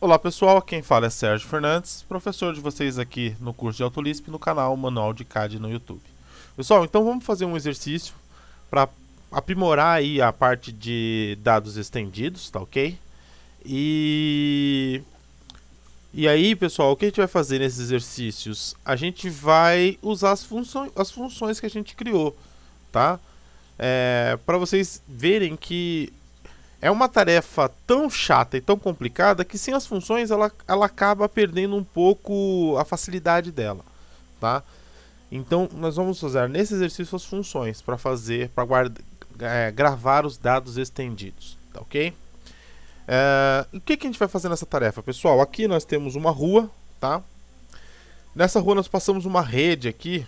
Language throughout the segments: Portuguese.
Olá pessoal, quem fala é Sérgio Fernandes, professor de vocês aqui no curso de AutoLisp no canal Manual de CAD no YouTube. Pessoal, então vamos fazer um exercício para aprimorar aí a parte de dados estendidos, tá ok? E, e aí pessoal, o que a gente vai fazer nesses exercícios? A gente vai usar as funções que a gente criou, tá? Para vocês verem que é uma tarefa tão chata e tão complicada que sem as funções ela acaba perdendo um pouco a facilidade dela, tá? Então nós vamos usar nesse exercício as funções para gravar os dados estendidos, tá ok? O que a gente vai fazer nessa tarefa, pessoal? Aqui nós temos uma rua, tá? Nessa rua nós passamos uma rede aqui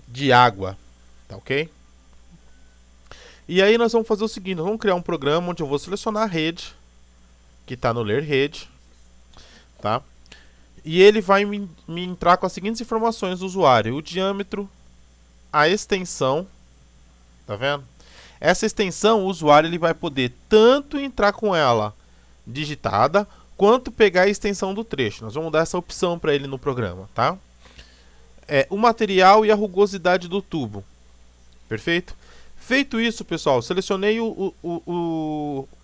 de água, tá ok? E aí nós vamos fazer o seguinte, nós vamos criar um programa onde eu vou selecionar a rede, que está no ler rede, tá? E ele vai me entrar com as seguintes informações do usuário: o diâmetro, a extensão, tá vendo? Essa extensão, o usuário ele vai poder tanto entrar com ela digitada, quanto pegar a extensão do trecho. Nós vamos dar essa opção para ele no programa, tá? O material e a rugosidade do tubo, perfeito? Feito isso, pessoal, selecionei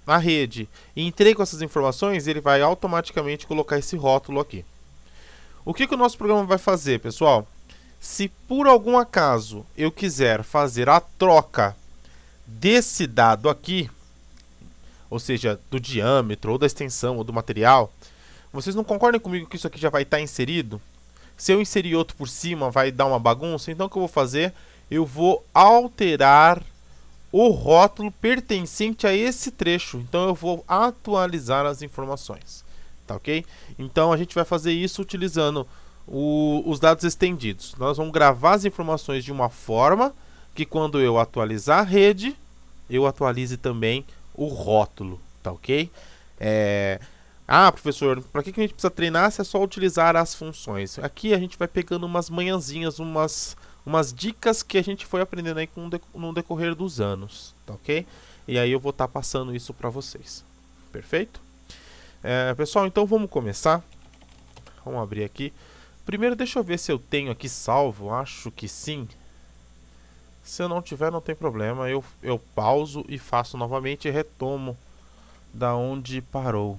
a rede e entrei com essas informações, ele vai automaticamente colocar esse rótulo aqui. O que o nosso programa vai fazer, pessoal? Se por algum acaso eu quiser fazer a troca desse dado aqui, ou seja, do diâmetro, ou da extensão, ou do material, vocês não concordam comigo que isso aqui já vai estar inserido? Se eu inserir outro por cima, vai dar uma bagunça? Então o que eu vou fazer? Eu vou alterar o rótulo pertencente a esse trecho. Então eu vou atualizar as informações. Tá ok? Então a gente vai fazer isso utilizando os dados estendidos. Nós vamos gravar as informações de uma forma que quando eu atualizar a rede, eu atualize também o rótulo. Tá ok? Professor, para que a gente precisa treinar se é só utilizar as funções? Aqui a gente vai pegando umas manhãzinhas, umas dicas que a gente foi aprendendo aí no decorrer dos anos, tá ok? E aí eu vou estar passando isso para vocês, perfeito? Pessoal, então vamos começar. Vamos abrir aqui. Primeiro deixa eu ver se eu tenho aqui salvo, acho que sim. Se eu não tiver, não tem problema, eu pauso e faço novamente e retomo da onde parou.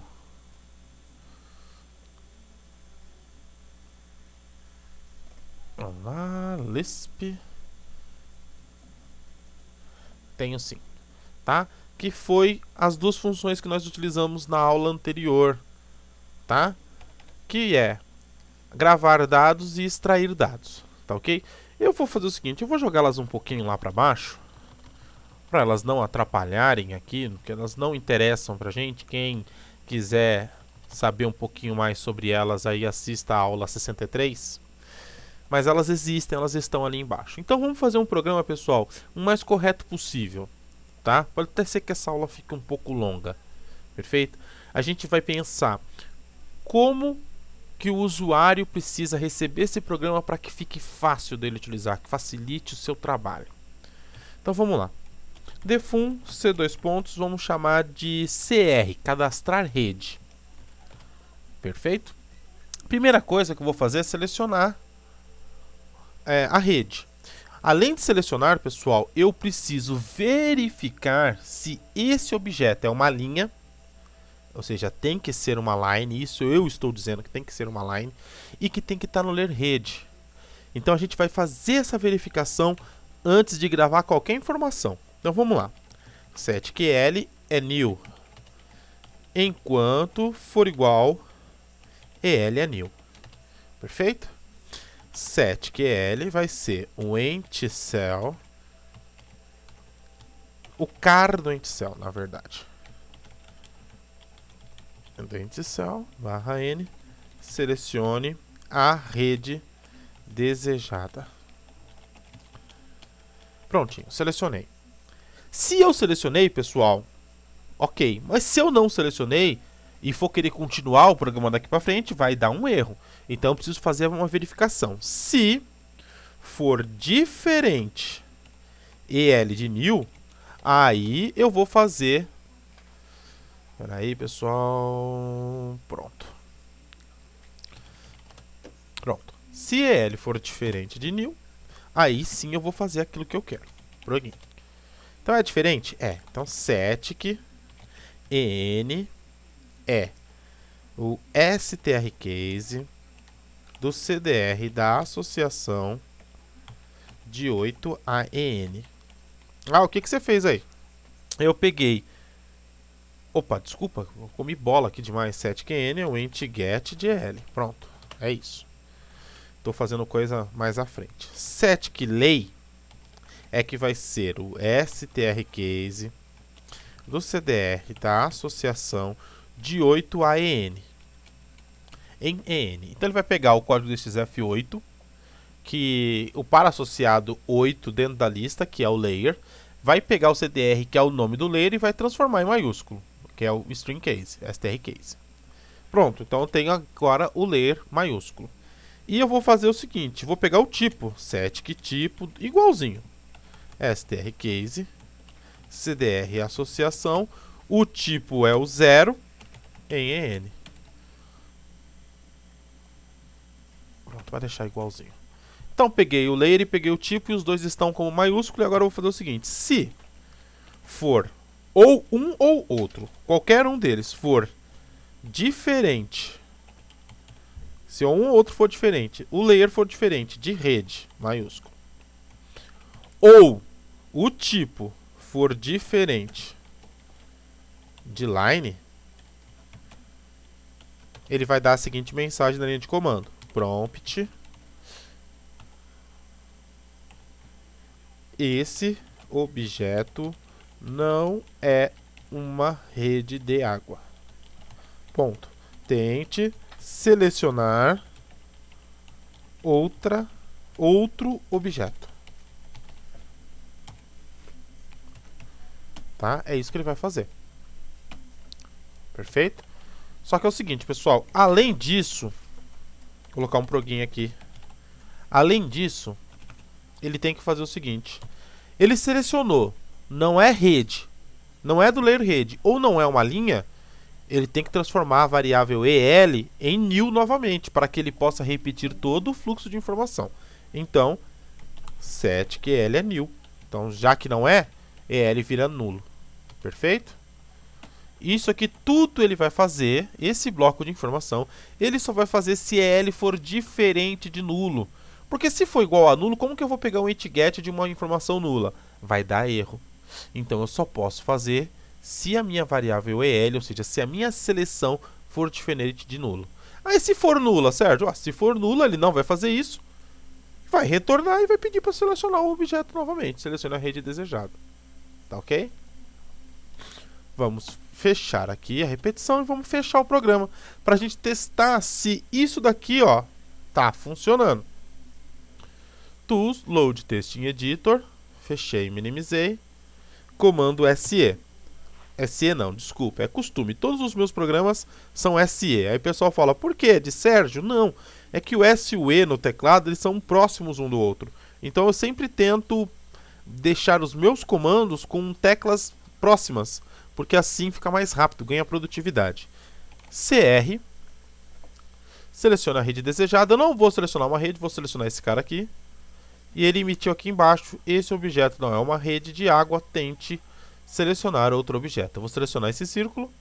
Vamos lá, Lisp. Tenho sim, tá? Que foi as duas funções que nós utilizamos na aula anterior, tá? Que é gravar dados e extrair dados, tá ok? Eu vou fazer o seguinte, eu vou jogá-las um pouquinho lá para baixo, para elas não atrapalharem aqui, porque elas não interessam pra gente. Quem quiser saber um pouquinho mais sobre elas, aí assista a aula 63. Mas elas existem, elas estão ali embaixo. Então vamos fazer um programa, pessoal, o mais correto possível, tá? Pode até ser que essa aula fique um pouco longa, perfeito? A gente vai pensar como que o usuário precisa receber esse programa para que fique fácil dele utilizar, que facilite o seu trabalho. Então vamos lá. Defun C2 pontos, vamos chamar de CR, cadastrar rede. Perfeito? Primeira coisa que eu vou fazer é selecionar a rede. Além de selecionar, pessoal, eu preciso verificar se esse objeto é uma linha, ou seja, tem que ser uma line, isso eu estou dizendo que tem que ser uma line, e que tem que estar no ler rede. Então a gente vai fazer essa verificação antes de gravar qualquer informação. Então vamos lá. setQL é new, enquanto for igual, EL é new. Perfeito? setQL vai ser o entCell, o car do entCell, na verdade. Do entCell, barra N, selecione a rede desejada. Prontinho, selecionei. Se eu selecionei, pessoal, ok. Mas se eu não selecionei e for querer continuar o programa daqui para frente, vai dar um erro. Então eu preciso fazer uma verificação. Se for diferente EL de new, aí eu vou fazer Espera aí, pessoal. Pronto. Pronto. Se EL for diferente de nil, aí sim eu vou fazer aquilo que eu quero. Plugin. Então é diferente? É. Então static en é o strcase do CDR da associação de 8 a EN. Ah, o que você fez aí? Eu peguei... Opa, desculpa, eu comi bola aqui demais. static-n é o int get de EL. Pronto, é isso. Estou fazendo coisa mais à frente. static-lay é que vai ser o strcase do CDR da associação de 8 a EN. Em EN. Então ele vai pegar o código desse F8, que o par associado 8 dentro da lista, que é o layer, vai pegar o CDR, que é o nome do layer, e vai transformar em maiúsculo, que é o string case, strcase. Pronto, então eu tenho agora o layer maiúsculo. E eu vou fazer o seguinte, vou pegar o tipo, static tipo, igualzinho. strcase, CDR associação, o tipo é o 0 em EN. Pronto, vai deixar igualzinho. Então peguei o layer e peguei o tipo e os dois estão como maiúsculo. E agora eu vou fazer o seguinte, se for ou um ou outro, qualquer um deles for diferente, se um ou outro for diferente, o layer for diferente de rede, maiúsculo, ou o tipo for diferente de line, ele vai dar a seguinte mensagem na linha de comando: prompt, esse objeto não é uma rede de água. Ponto. Tente selecionar outro objeto. Tá? É isso que ele vai fazer. Perfeito? Só que é o seguinte, pessoal. Além disso, vou colocar um plugin aqui. Além disso, ele tem que fazer o seguinte. Ele selecionou, não é rede, não é do layer rede, ou não é uma linha, ele tem que transformar a variável EL em nil novamente, para que ele possa repetir todo o fluxo de informação. Então, static-EL é nil. Então, já que não é, EL vira nulo. Perfeito? Isso aqui tudo ele vai fazer, esse bloco de informação, ele só vai fazer se EL for diferente de nulo. Porque se for igual a nulo, como que eu vou pegar um int-get de uma informação nula? Vai dar erro. Então eu só posso fazer se a minha variável EL, ou seja, se a minha seleção for diferente de nulo. Aí se for nula, certo? Se for nula, ele não vai fazer isso. Vai retornar e vai pedir para selecionar o objeto novamente. Seleciona a rede desejada. Tá ok? Vamos fechar aqui a repetição e vamos fechar o programa para a gente testar se isso daqui, ó, tá funcionando. Tools, Load Testing Editor, fechei e minimizei, comando SE. SE não, desculpa, é costume, todos os meus programas são SE. Aí o pessoal fala, por que? De Sérgio? Não, é que o S e o E no teclado, eles são próximos um do outro. Então eu sempre tento deixar os meus comandos com teclas próximas, porque assim fica mais rápido, ganha produtividade. CR, seleciona a rede desejada, eu não vou selecionar uma rede, vou selecionar esse cara aqui. E ele emitiu aqui embaixo, esse objeto não é uma rede de água, tente selecionar outro objeto. Eu vou selecionar esse círculo,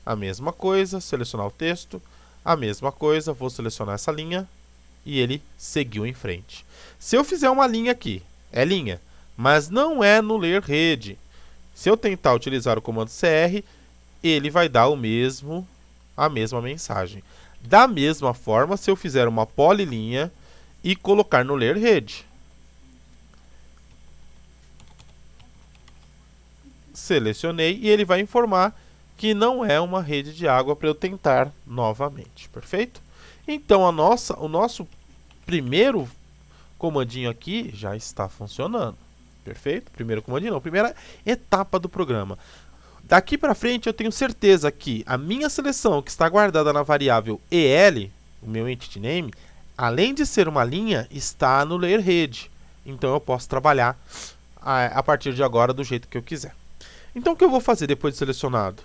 a mesma coisa, selecionar o texto, a mesma coisa, vou selecionar essa linha e ele seguiu em frente. Se eu fizer uma linha aqui, é linha, mas não é no layer rede. Se eu tentar utilizar o comando CR, ele vai dar a mesma mensagem. Da mesma forma, se eu fizer uma polilinha e colocar no layer rede. Selecionei e ele vai informar que não é uma rede de água para eu tentar novamente, perfeito? Então o nosso primeiro comandinho aqui já está funcionando, perfeito? Primeiro comandinho não, primeira etapa do programa. Daqui para frente eu tenho certeza que a minha seleção que está guardada na variável EL, o meu entity name, além de ser uma linha, está no layer rede. Então eu posso trabalhar a partir de agora do jeito que eu quiser. Então o que eu vou fazer depois de selecionado?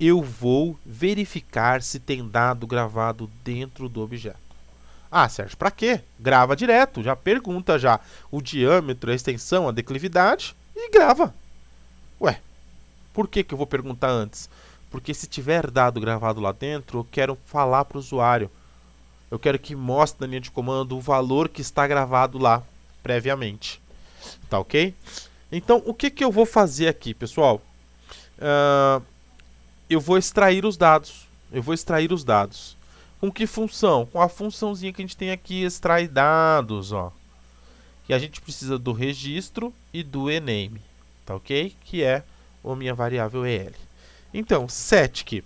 eu vou verificar se tem dado gravado dentro do objeto. Ah, Sérgio, para quê? Grava direto, já pergunta já o diâmetro, a extensão, a declividade e grava. Ué, por que eu vou perguntar antes? Porque se tiver dado gravado lá dentro, eu quero falar para o usuário. Eu quero que mostre na linha de comando o valor que está gravado lá previamente. Tá ok? Então, o que eu vou fazer aqui, pessoal? Eu vou extrair os dados. Com que função? Com a funçãozinha que a gente tem aqui, extrair dados, ó. E a gente precisa do registro e do ename, tá ok? Que é a minha variável EL. Então, set aqui,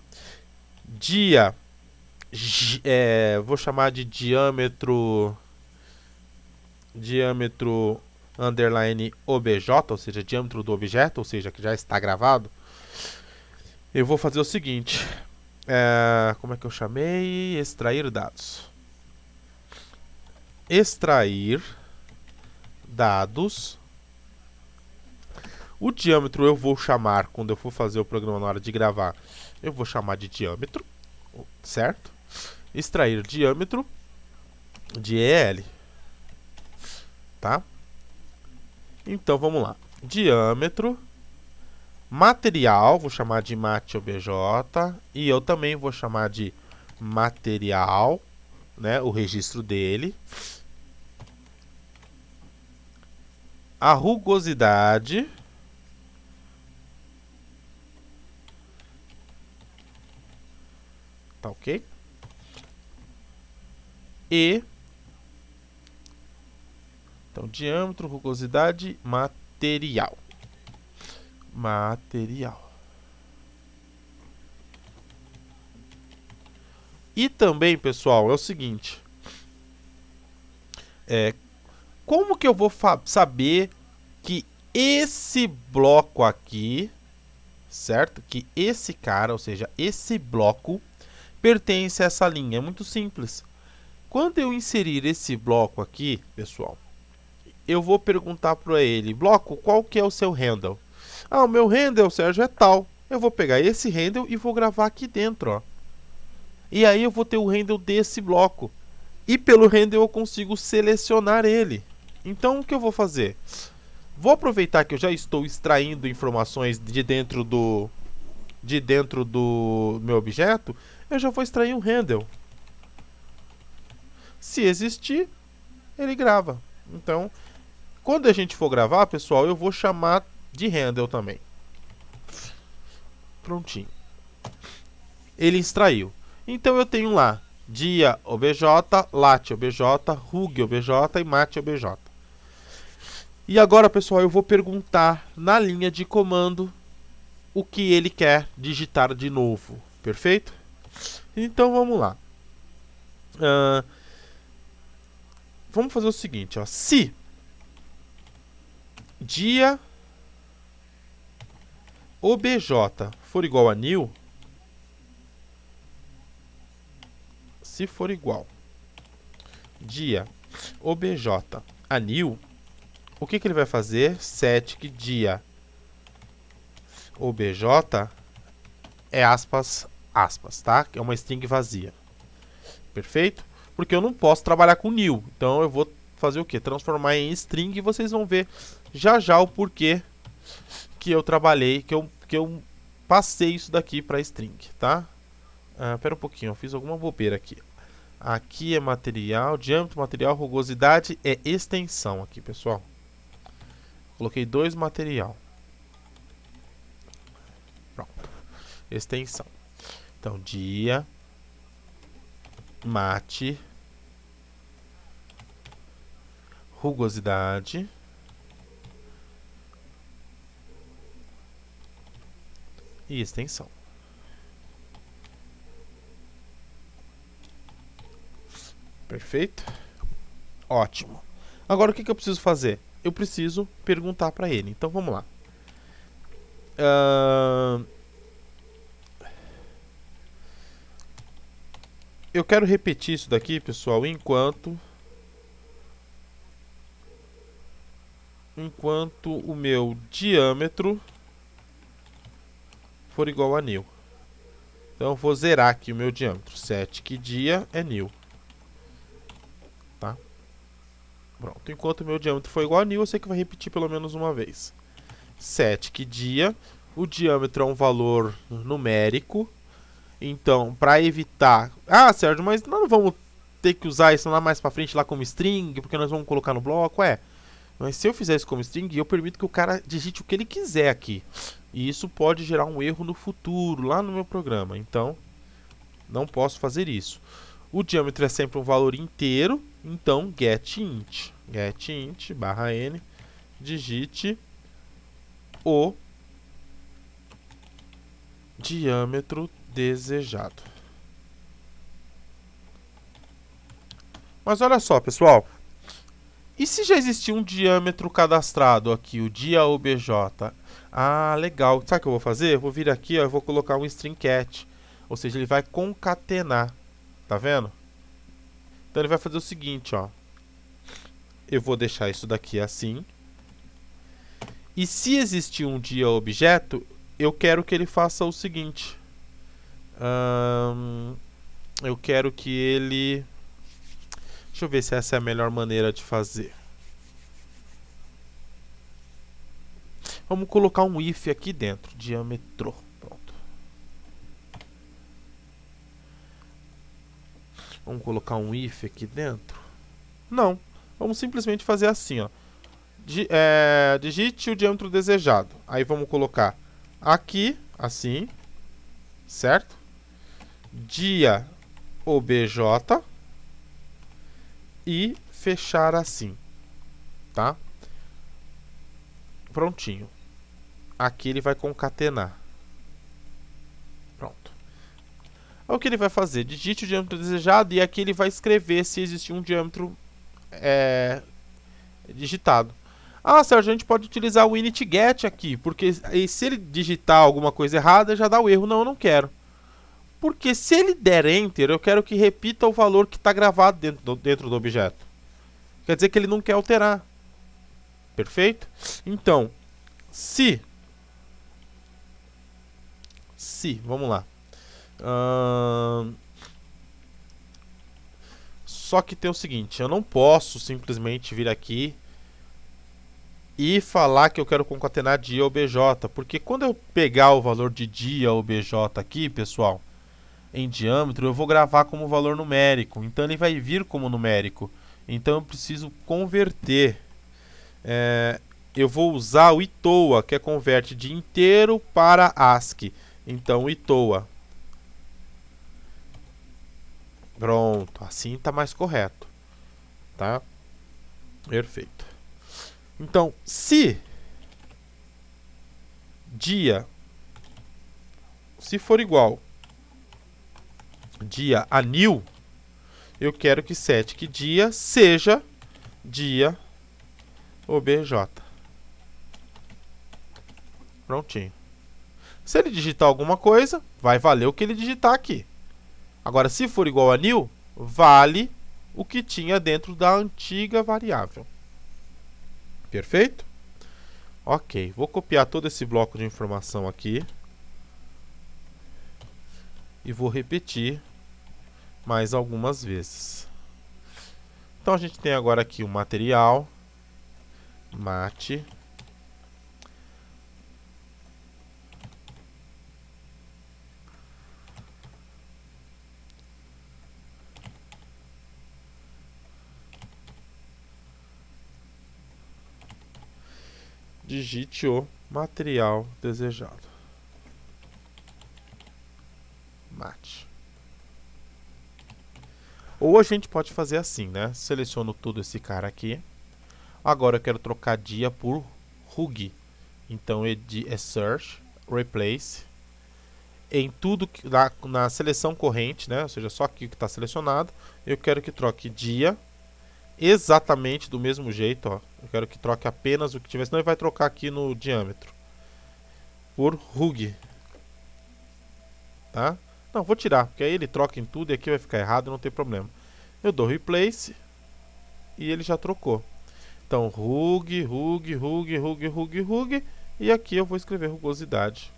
dia, vou chamar de diâmetro underline obj, ou seja, diâmetro do objeto, ou seja, que já está gravado. Eu vou fazer o seguinte, como é que eu chamei? Extrair dados. Extrair dados. O diâmetro eu vou chamar, quando eu for fazer o programa na hora de gravar, eu vou chamar de diâmetro, certo? Extrair diâmetro de EL, tá? Então vamos lá. Diâmetro, material, vou chamar de mat.obj, e eu também vou chamar de material, né, o registro dele. A rugosidade, tá ok? E então diâmetro, rugosidade, material. E também, pessoal, é o seguinte, como que eu vou saber que esse bloco aqui, certo? Que esse cara, ou seja, esse bloco pertence a essa linha? É muito simples. Quando eu inserir esse bloco aqui, pessoal, eu vou perguntar para ele, bloco, qual que é o seu handle? Ah, o meu handle, Sérgio, é tal. Eu vou pegar esse handle e vou gravar aqui dentro, ó. E aí eu vou ter o handle desse bloco. E pelo handle eu consigo selecionar ele. Então o que eu vou fazer? Vou aproveitar que eu já estou extraindo informações de dentro do meu objeto, eu já vou extrair um handle. Se existir, ele grava. Então, quando a gente for gravar, pessoal, eu vou chamar de handle também. Prontinho. Ele extraiu. Então eu tenho lá dia obj, lat obj, rug obj e mat obj. E agora, pessoal, eu vou perguntar na linha de comando o que ele quer digitar de novo. Perfeito? Então vamos lá. Vamos fazer o seguinte, ó. Se dia obj for igual a new, se for igual dia obj a new, o que ele vai fazer? Set que dia obj é aspas, aspas, tá? É uma string vazia. Perfeito? Porque eu não posso trabalhar com new. Então eu vou fazer o quê? Transformar em string e vocês vão ver já já o porquê que eu trabalhei, que eu passei isso daqui para string, tá? Pera um pouquinho, eu fiz alguma bobeira aqui. Aqui é material, diâmetro, material, rugosidade é extensão aqui, pessoal. Coloquei 2 material. Pronto. Extensão. Então, dia, mate, rugosidade e extensão. Perfeito? Ótimo. Agora o que eu preciso fazer? Eu preciso perguntar para ele. Então vamos lá. Eu quero repetir isso daqui, pessoal, enquanto o meu diâmetro for igual a new. Então eu vou zerar aqui o meu diâmetro. Set que dia é new. Tá? Pronto. Enquanto o meu diâmetro for igual a new, eu sei que vai repetir pelo menos uma vez. Set que dia. O diâmetro é um valor numérico. Então, para evitar... Ah, Sérgio, mas nós não vamos ter que usar isso lá mais para frente lá como string, porque nós vamos colocar no bloco. Mas se eu fizer isso como string, eu permito que o cara digite o que ele quiser aqui. E isso pode gerar um erro no futuro, lá no meu programa. Então, não posso fazer isso. O diâmetro é sempre um valor inteiro, então getInt. GetInt barra n, digite o diâmetro desejado. Mas olha só, pessoal. E se já existia um diâmetro cadastrado aqui, o dia obj? Ah, legal. Sabe o que eu vou fazer? Eu vou vir aqui, ó, eu vou colocar um string cat. Ou seja, ele vai concatenar. Tá vendo? Então ele vai fazer o seguinte, ó. Eu vou deixar isso daqui assim. E se existir um dia objeto, eu quero que ele faça o seguinte. Eu quero que ele... Deixa eu ver se essa é a melhor maneira de fazer. Vamos colocar um if aqui dentro. Diâmetro. Pronto. Vamos colocar um if aqui dentro? Não. Vamos simplesmente fazer assim, ó. Digite o diâmetro desejado. Aí vamos colocar aqui, assim. Certo? Dia obj. E fechar assim. Tá? Prontinho. Aqui ele vai concatenar. Pronto. O que ele vai fazer? Digite o diâmetro desejado e aqui ele vai escrever se existir um diâmetro digitado. Ah, Sérgio, a gente pode utilizar o initGet aqui, porque se ele digitar alguma coisa errada, já dá o erro. Não, eu não quero. Porque se ele der Enter, eu quero que repita o valor que está gravado dentro do objeto. Quer dizer que ele não quer alterar. Perfeito? Então, se, vamos lá. Só que tem o seguinte, eu não posso simplesmente vir aqui e falar que eu quero concatenar dia obj, porque quando eu pegar o valor de dia obj aqui, pessoal, em diâmetro, eu vou gravar como valor numérico, então ele vai vir como numérico. Então eu preciso converter. Eu vou usar o itoa, que converte de inteiro para ASCII. Então, itoa. Pronto, assim está mais correto. Tá? Perfeito. Então, se dia, se for igual dia a new, eu quero que set que dia seja dia obj. Prontinho. Se ele digitar alguma coisa, vai valer o que ele digitar aqui. Agora, se for igual a new, vale o que tinha dentro da antiga variável. Perfeito? Ok, vou copiar todo esse bloco de informação aqui. E vou repetir mais algumas vezes. Então, a gente tem agora aqui o material, mate, digite o material desejado. Mate. Ou a gente pode fazer assim, né? Seleciono todo esse cara aqui. Agora eu quero trocar dia por Hug. Então é search, replace. Em tudo que na seleção corrente, né? Ou seja, só aqui que está selecionado, eu quero que troque dia exatamente do mesmo jeito, ó. Eu quero que troque apenas o que tiver, senão ele vai trocar aqui no diâmetro por Hug. Tá? Não, vou tirar, porque aí ele troca em tudo e aqui vai ficar errado, não tem problema. Eu dou replace e ele já trocou. Então, Hug, Hug, Hug, Hug, Hug, Hug. E aqui eu vou escrever rugosidade.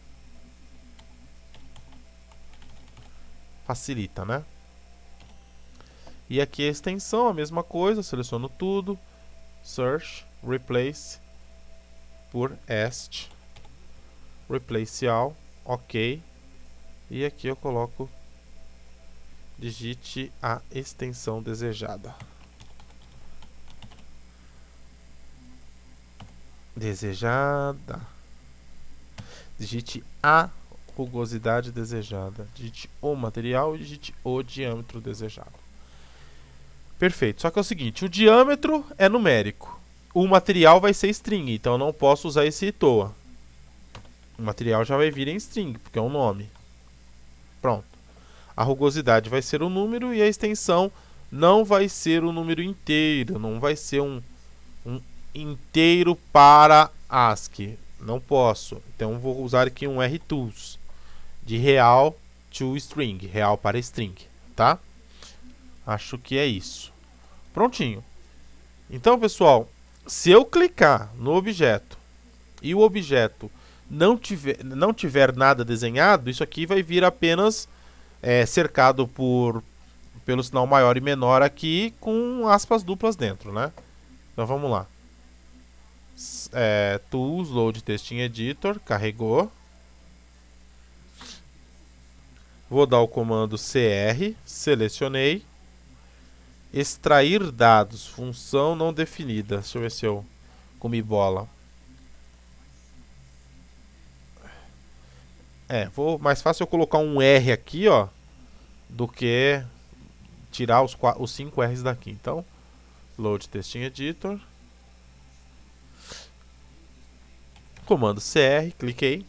Facilita, né? E aqui a extensão, a mesma coisa, seleciono tudo, search, replace por est, replace all, ok, e aqui eu coloco, digite a extensão desejada. Digite a rugosidade desejada, digite o material e digite o diâmetro desejado. Perfeito, só que é o seguinte, o diâmetro é numérico, o material vai ser string, então eu não posso usar esse toa. O material já vai vir em string, porque é um nome. Pronto. A rugosidade vai ser um número e a extensão não vai ser um número inteiro, não vai ser um inteiro para ASCII. Não posso. Então vou usar aqui um RTools, de real to string, real para string, tá? Acho que é isso. Prontinho. Então, pessoal, se eu clicar no objeto e o objeto não tiver nada desenhado, isso aqui vai vir apenas cercado pelo sinal maior e menor aqui com aspas duplas dentro, né? Então vamos lá. Tools, Load Testing Editor, carregou. Vou dar o comando CR, selecionei. Extrair dados, função não definida. Deixa eu ver se eu comi bola. Mais fácil eu colocar um R aqui, ó, do que tirar os 5 R's daqui. Então, Load Testing Editor. Comando CR, cliquei.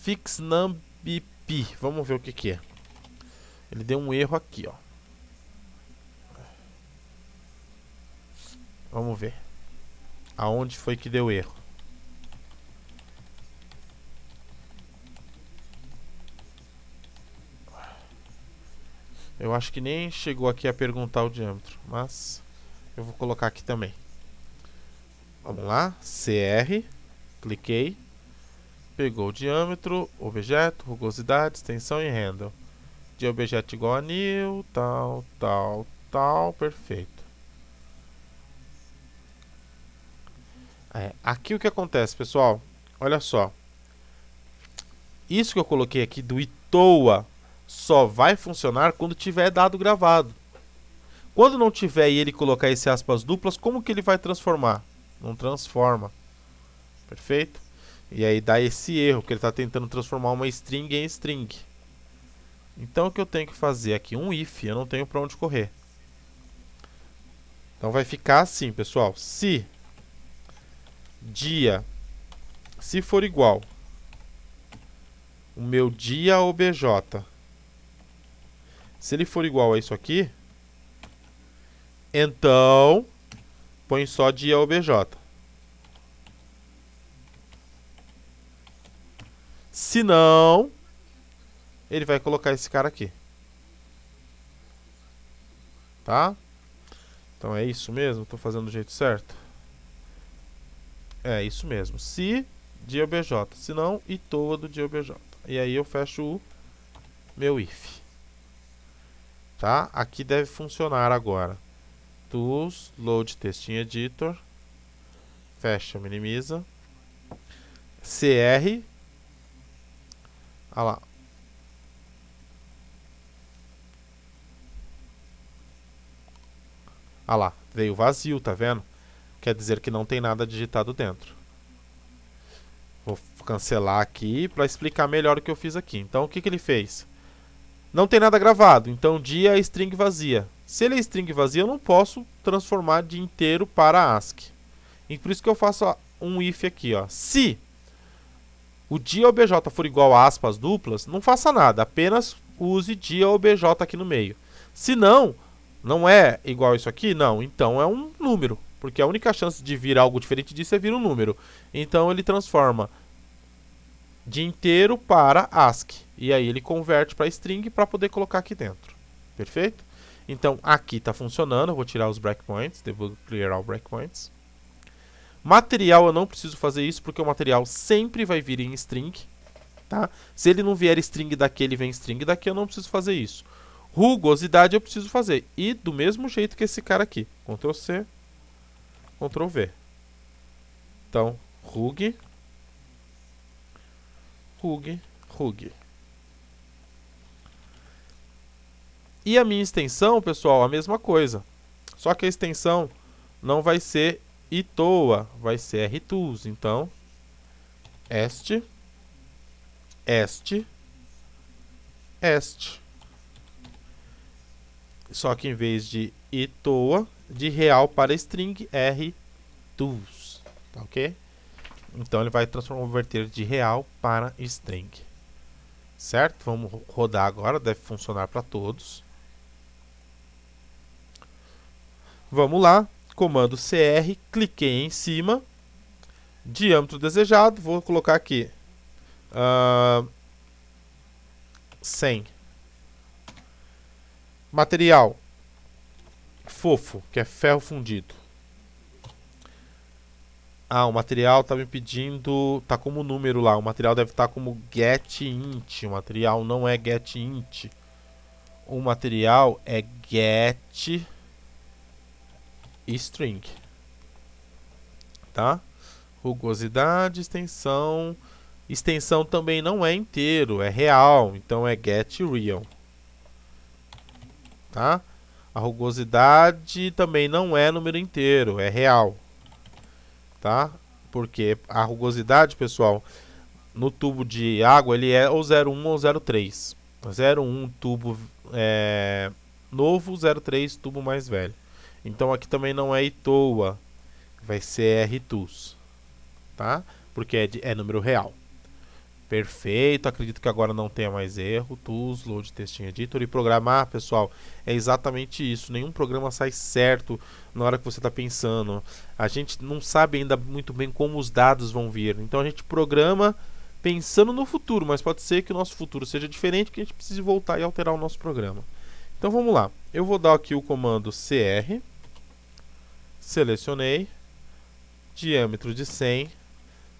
Fix NumBP. Vamos ver o que é. Ele deu um erro aqui, ó. Vamos ver. Aonde foi que deu erro? Eu acho que nem chegou aqui a perguntar o diâmetro, mas eu vou colocar aqui também. Vamos lá, CR, cliquei, pegou o diâmetro, objeto, rugosidade, extensão e handle. De objeto igual a new, tal, perfeito. Aqui o que acontece, pessoal? Olha só. Isso que eu coloquei aqui do itoa só vai funcionar quando tiver dado gravado. Quando não tiver e ele colocar esse aspas duplas, como que ele vai transformar? Não transforma. Perfeito? E aí dá esse erro, que ele está tentando transformar uma string em string. Então o que eu tenho que fazer aqui? Um if, eu não tenho para onde correr. Então vai ficar assim, pessoal. Se dia, se for igual o meu dia obj, se ele for igual a isso aqui, então põe só dia obj. Se não, ele vai colocar esse cara aqui. Tá? Então é isso mesmo? Estou fazendo do jeito certo? É isso mesmo. Se dia obj, se não, itoa do dia obj. E aí eu fecho o meu if. Tá? Aqui deve funcionar agora. Tools, Load Testing Editor. Fecha, minimiza. CR. Olha lá. Olha lá, veio vazio, tá vendo? Quer dizer que não tem nada digitado dentro. Vou cancelar aqui para explicar melhor o que eu fiz aqui. Então, o que ele fez? Não tem nada gravado, então dia é string vazia. Se ele é string vazia, eu não posso transformar de inteiro para ASCII. E por isso que eu faço um if aqui, ó. Se o dia obj for igual a aspas duplas, não faça nada, apenas use dia obj aqui no meio. Se não, não é igual a isso aqui, não, então é um número, porque a única chance de vir algo diferente disso é vir um número. Então ele transforma de inteiro para ASCII. E aí ele converte para string para poder colocar aqui dentro. Perfeito? Então aqui está funcionando. Eu vou tirar os breakpoints. Devo clear all breakpoints. Material eu não preciso fazer isso porque o material sempre vai vir em string. tá? Se ele não vier string daqui, ele vem string daqui, eu não preciso fazer isso. Rugosidade eu preciso fazer. E do mesmo jeito que esse cara aqui. Ctrl C, Ctrl V. Então, rug. E a minha extensão, pessoal, a mesma coisa. Só que a extensão não vai ser itoa, vai ser rtools. Então, est. Só que em vez de itoa, de real para string, rtools. Tá ok? Então ele vai converter de real para string. Certo? Vamos rodar agora, deve funcionar para todos. Vamos lá, comando CR, cliquei em cima, diâmetro desejado, vou colocar aqui 100. Material, fofo, que é ferro fundido. O material está me pedindo, tá como número lá, o material deve estar como getInt, o material não é getInt. O material é getString, tá? Rugosidade, extensão. Extensão também não é inteiro, é real, então é getReal, tá? A rugosidade também não é número inteiro, é real, tá? Porque a rugosidade, pessoal, no tubo de água ele é ou 0,1 ou 0,3. 0,1 tubo novo, 0,3 tubo mais velho. Então aqui também não é itoa, vai ser rtools, tá? Porque é número real. Perfeito, acredito que agora não tenha mais erro. Tools, load textinho editor. E programar, pessoal, é exatamente isso. Nenhum programa sai certo na hora que você está pensando. A gente não sabe ainda muito bem como os dados vão vir. Então a gente programa pensando no futuro, mas pode ser que o nosso futuro seja diferente, que a gente precise voltar e alterar o nosso programa. Então vamos lá. Eu vou dar aqui o comando CR. Selecionei. Diâmetro de 100.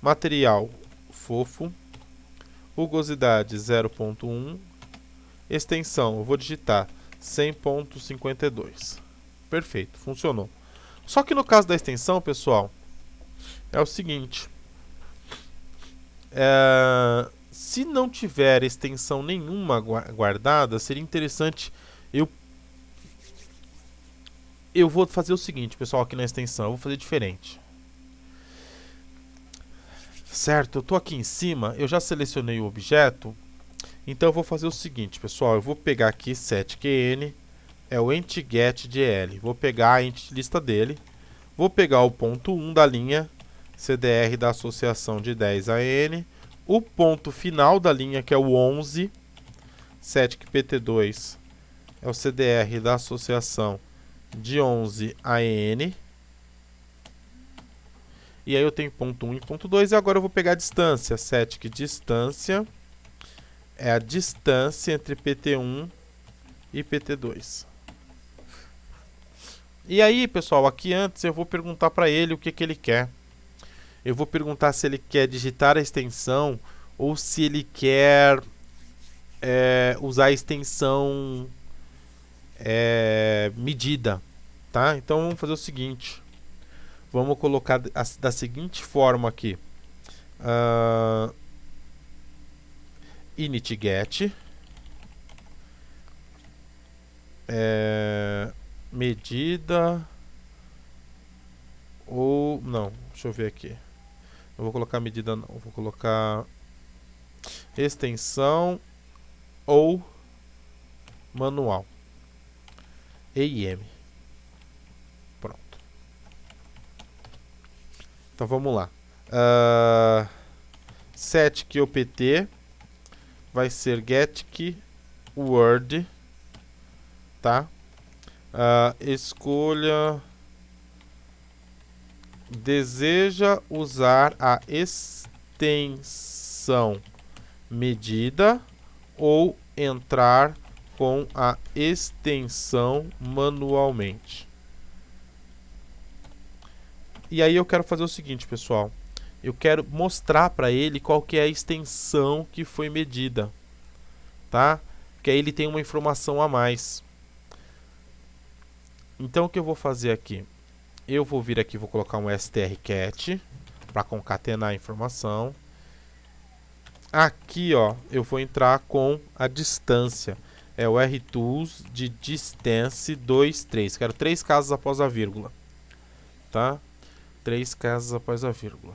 Material fofo. Rugosidade 0.1, extensão, eu vou digitar 100.52. Perfeito, funcionou. Só que no caso da extensão, pessoal, é o seguinte. Se não tiver extensão nenhuma guardada, seria interessante eu vou fazer o seguinte, pessoal, aqui na extensão, eu vou fazer diferente. Certo, eu estou aqui em cima, eu já selecionei o objeto, então eu vou fazer o seguinte, pessoal, eu vou pegar aqui setQN, é o entGetDL, vou pegar a lista dele, vou pegar o ponto 1 da linha, CDR da associação de 10 a N, o ponto final da linha, que é o 11, setPT2, é o CDR da associação de 11 a N, e aí eu tenho ponto 1 e ponto 2, e agora eu vou pegar a distância. Setic distância é a distância entre PT1 e PT2. E aí, pessoal, aqui antes eu vou perguntar para ele o que ele quer. Eu vou perguntar se ele quer digitar a extensão ou se ele quer usar a extensão medida. Tá? Então vamos fazer o seguinte. Vamos colocar da seguinte forma aqui. initGet medida ou não, deixa eu ver aqui. Eu vou colocar medida não, vou colocar extensão ou manual. EIM. Pronto. Então vamos lá. setKeyword vai ser getKeyword, tá? Escolha deseja usar a extensão medida ou entrar com a extensão manualmente. E aí eu quero fazer o seguinte, pessoal. eu quero mostrar para ele qual que é a extensão que foi medida, tá? Que aí ele tem uma informação a mais. Então o que eu vou fazer aqui? Eu vou vir aqui, vou colocar um strcat para concatenar a informação. Aqui, ó, eu vou entrar com a distância. É o rtools de distance 23. Quero 3 casas após a vírgula, tá? 3 casas após a vírgula.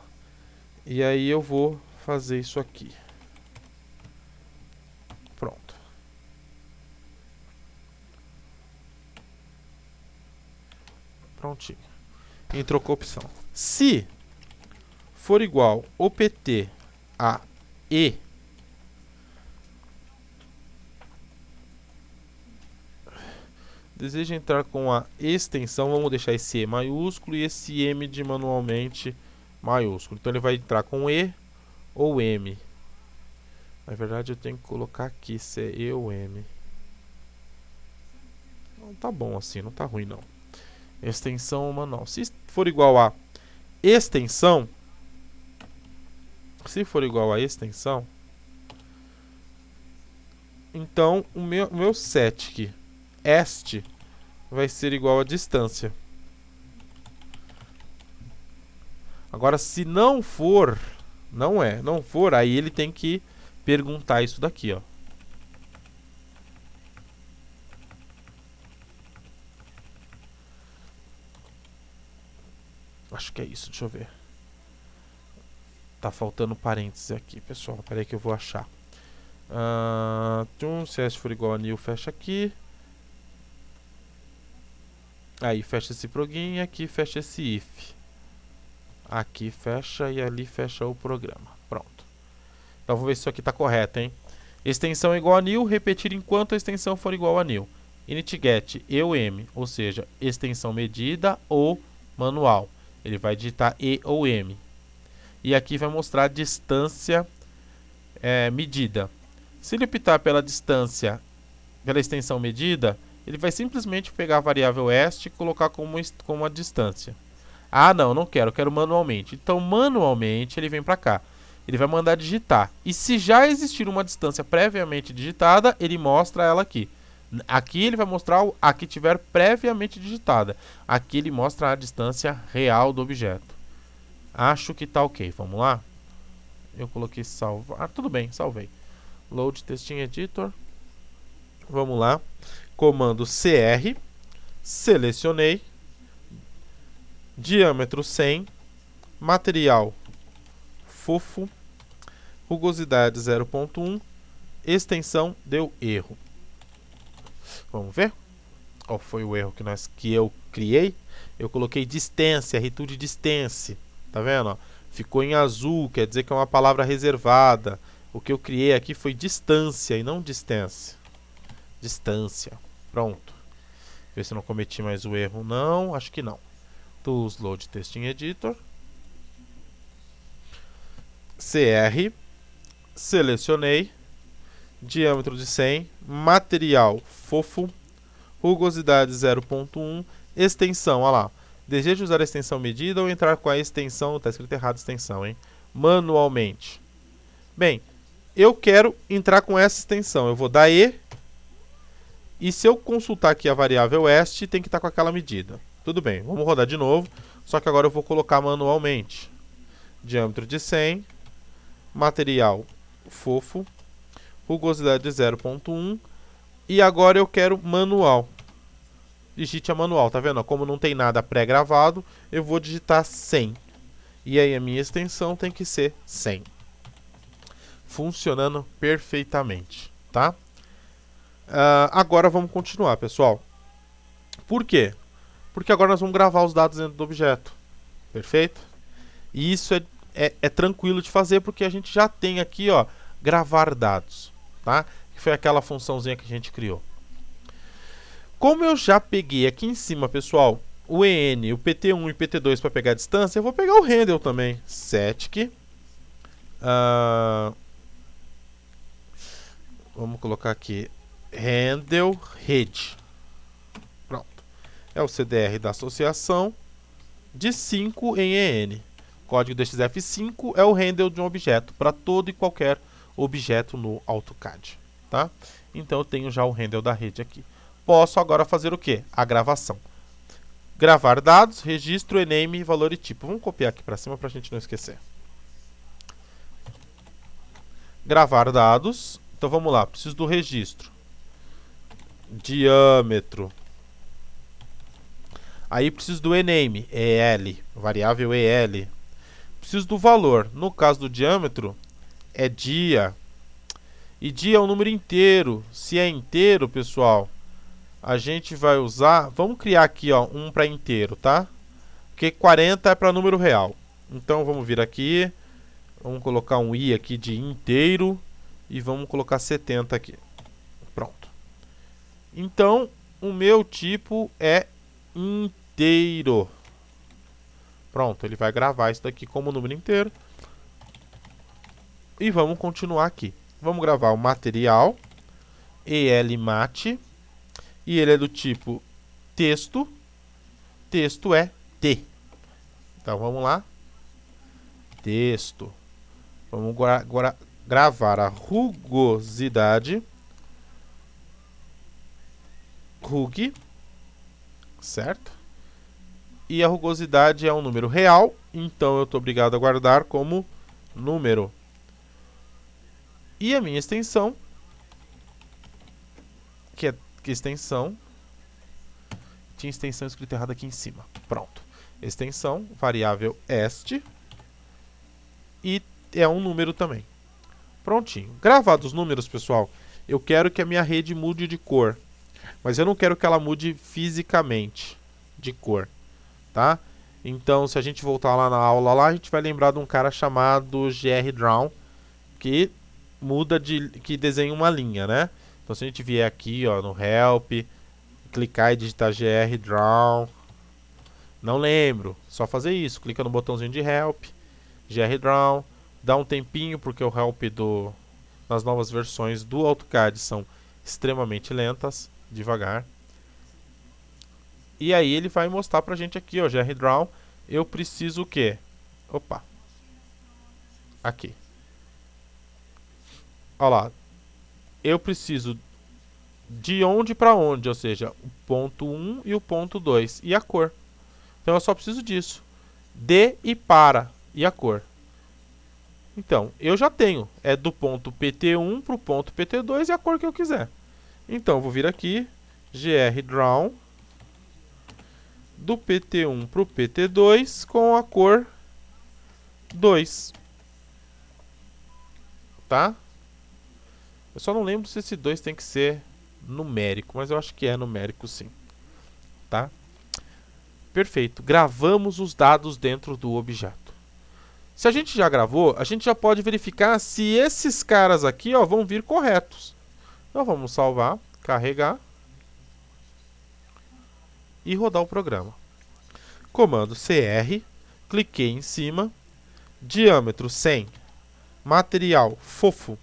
E aí eu vou fazer isso aqui. Pronto. Prontinho. Entrou com a opção. Se for igual opt a e, deseja entrar com a extensão, vamos deixar esse E maiúsculo e esse M de manualmente maiúsculo. Então ele vai entrar com E ou M. Na verdade eu tenho que colocar aqui se é E ou M. Não tá bom assim, não tá ruim não. Extensão ou manual. Se for igual a extensão, então o meu set aqui, este, vai ser igual a distância. Agora, se não for, não for, aí ele tem que perguntar isso daqui, ó. Acho que é isso, deixa eu ver. Tá faltando parênteses aqui, pessoal. Espera aí que eu vou achar. Se s for igual a new, fecha aqui. Aí fecha esse plugin e aqui fecha esse if. Aqui fecha e ali fecha o programa. Pronto. Então vamos ver se isso aqui está correto, hein? Extensão igual a new, repetir enquanto a extensão for igual a new. Init-get e ou m, ou seja, extensão medida ou manual. Ele vai digitar e ou m. E aqui vai mostrar a distância medida. Se ele optar pela distância, pela extensão medida, ele vai simplesmente pegar a variável est e colocar como a distância. Ah, não quero, eu quero manualmente. Então, manualmente, ele vem para cá. Ele vai mandar digitar. E se já existir uma distância previamente digitada, ele mostra ela aqui. Aqui ele vai mostrar a que tiver previamente digitada. Aqui ele mostra a distância real do objeto. Acho que tá ok. Vamos lá? Eu coloquei salvar. Tudo bem, salvei. Load Testing Editor. Vamos lá. Comando CR. Selecionei. Diâmetro 100. Material fofo. Rugosidade 0.1. Extensão deu erro. Vamos ver? Qual foi o erro que eu criei? Eu coloquei distância, rtools distance. Tá vendo? Ó? Ficou em azul, quer dizer que é uma palavra reservada. O que eu criei aqui foi distância e não distância. Distância. Pronto. Ver se eu não cometi mais o erro. Não, acho que não. Tools Load Testing Editor. CR. Selecionei. Diâmetro de 100. Material fofo. Rugosidade 0.1. Extensão, olha lá. Deseja usar a extensão medida ou entrar com a extensão... Está escrito errado extensão, hein? Manualmente. Bem, eu quero entrar com essa extensão. Eu vou dar E. E se eu consultar aqui a variável est, tem que estar com aquela medida. Tudo bem, vamos rodar de novo. Só que agora eu vou colocar manualmente. Diâmetro de 100. Material fofo. Rugosidade de 0.1. E agora eu quero manual. Digite a manual, tá vendo? Como não tem nada pré-gravado, eu vou digitar 100. E aí a minha extensão tem que ser 100. Funcionando perfeitamente, tá? Agora vamos continuar, pessoal. Por quê? Porque agora nós vamos gravar os dados dentro do objeto. Perfeito? E isso é tranquilo de fazer porque a gente já tem aqui, ó, gravar dados, tá? Que foi aquela funçãozinha que a gente criou. Como eu já peguei aqui em cima, pessoal, o EN, o PT1 e o PT2 para pegar a distância, eu vou pegar o handle também. Static. Vamos colocar aqui handle head. Pronto. É o CDR da associação de 5 em EN. Código DXF5 é o handle de um objeto para todo e qualquer objeto no AutoCAD, tá? Então eu tenho já o handle da rede aqui. Posso agora fazer o quê? A gravação. Gravar dados, registro, ename, valor e tipo. Vamos copiar aqui para cima para a gente não esquecer. Gravar dados. Então vamos lá, preciso do registro. Diâmetro. Aí preciso do ename, EL, variável EL. Preciso do valor. No caso do diâmetro, é dia. E dia é um número inteiro. Se é inteiro, pessoal, a gente vai usar... Vamos criar aqui, ó, um para inteiro, tá? Porque 40 é para número real. Então vamos vir aqui. Vamos colocar um i aqui de inteiro. E vamos colocar 70 aqui. Pronto. Então, o meu tipo é inteiro. Pronto, ele vai gravar isso daqui como número inteiro. E vamos continuar aqui. Vamos gravar o material, ELMAT, e ele é do tipo texto. Texto é T. Então vamos lá. Texto. Vamos agora gravar a rugosidade. Rug. Certo? E a rugosidade é um número real, então eu estou obrigado a guardar como número. E a minha extensão, que extensão, tinha extensão escrita errada aqui em cima. Pronto. Extensão, variável est, e é um número também. Prontinho. Gravados os números, pessoal, eu quero que a minha rede mude de cor. Mas eu não quero que ela mude fisicamente de cor, tá? Então, se a gente voltar lá na aula, lá, a gente vai lembrar de um cara chamado GR-Drawn, que muda que desenha uma linha, né? Então, se a gente vier aqui, ó, no Help, clicar e digitar GR-Drawn, não lembro, só fazer isso, clica no botãozinho de Help, GR-Drawn, dá um tempinho, porque o Help nas novas versões do AutoCAD são extremamente lentas, devagar. E aí ele vai mostrar pra gente aqui, ó, GR-Drawn, eu preciso o quê? Opa. Aqui. Olha lá. Eu preciso de onde para onde, ou seja, o ponto 1 e o ponto 2 e a cor. Então eu só preciso disso. De e para e a cor. Então, eu já tenho, é do ponto PT1 para o ponto PT2 e a cor que eu quiser. Então, eu vou vir aqui, GR-Drawn, do PT1 para o PT2 com a cor 2. Tá? Eu só não lembro se esse 2 tem que ser numérico, mas eu acho que é numérico sim. Tá? Perfeito. Gravamos os dados dentro do objeto. Se a gente já gravou, a gente já pode verificar se esses caras aqui, ó, vão vir corretos. Então vamos salvar, carregar e rodar o programa. Comando CR, cliquei em cima, diâmetro 100, material fofo.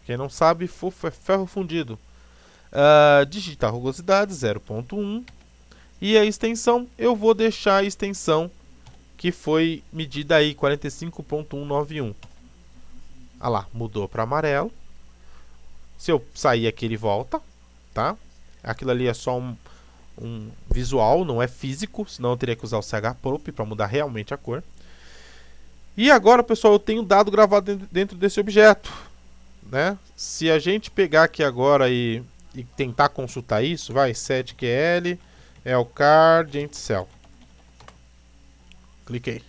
Quem não sabe, fofo é ferro fundido. Digitar rugosidade 0.1 e a extensão, eu vou deixar a extensão que foi medida aí, 45.191. Ah lá, mudou para amarelo. Se eu sair aqui, ele volta, tá? Aquilo ali é só um visual, não é físico, senão eu teria que usar o CHProp para mudar realmente a cor. E agora, pessoal, eu tenho dado gravado dentro desse objeto, né? Se a gente pegar aqui agora e tentar consultar isso, vai, setql, elcard, entcell. Cliquei.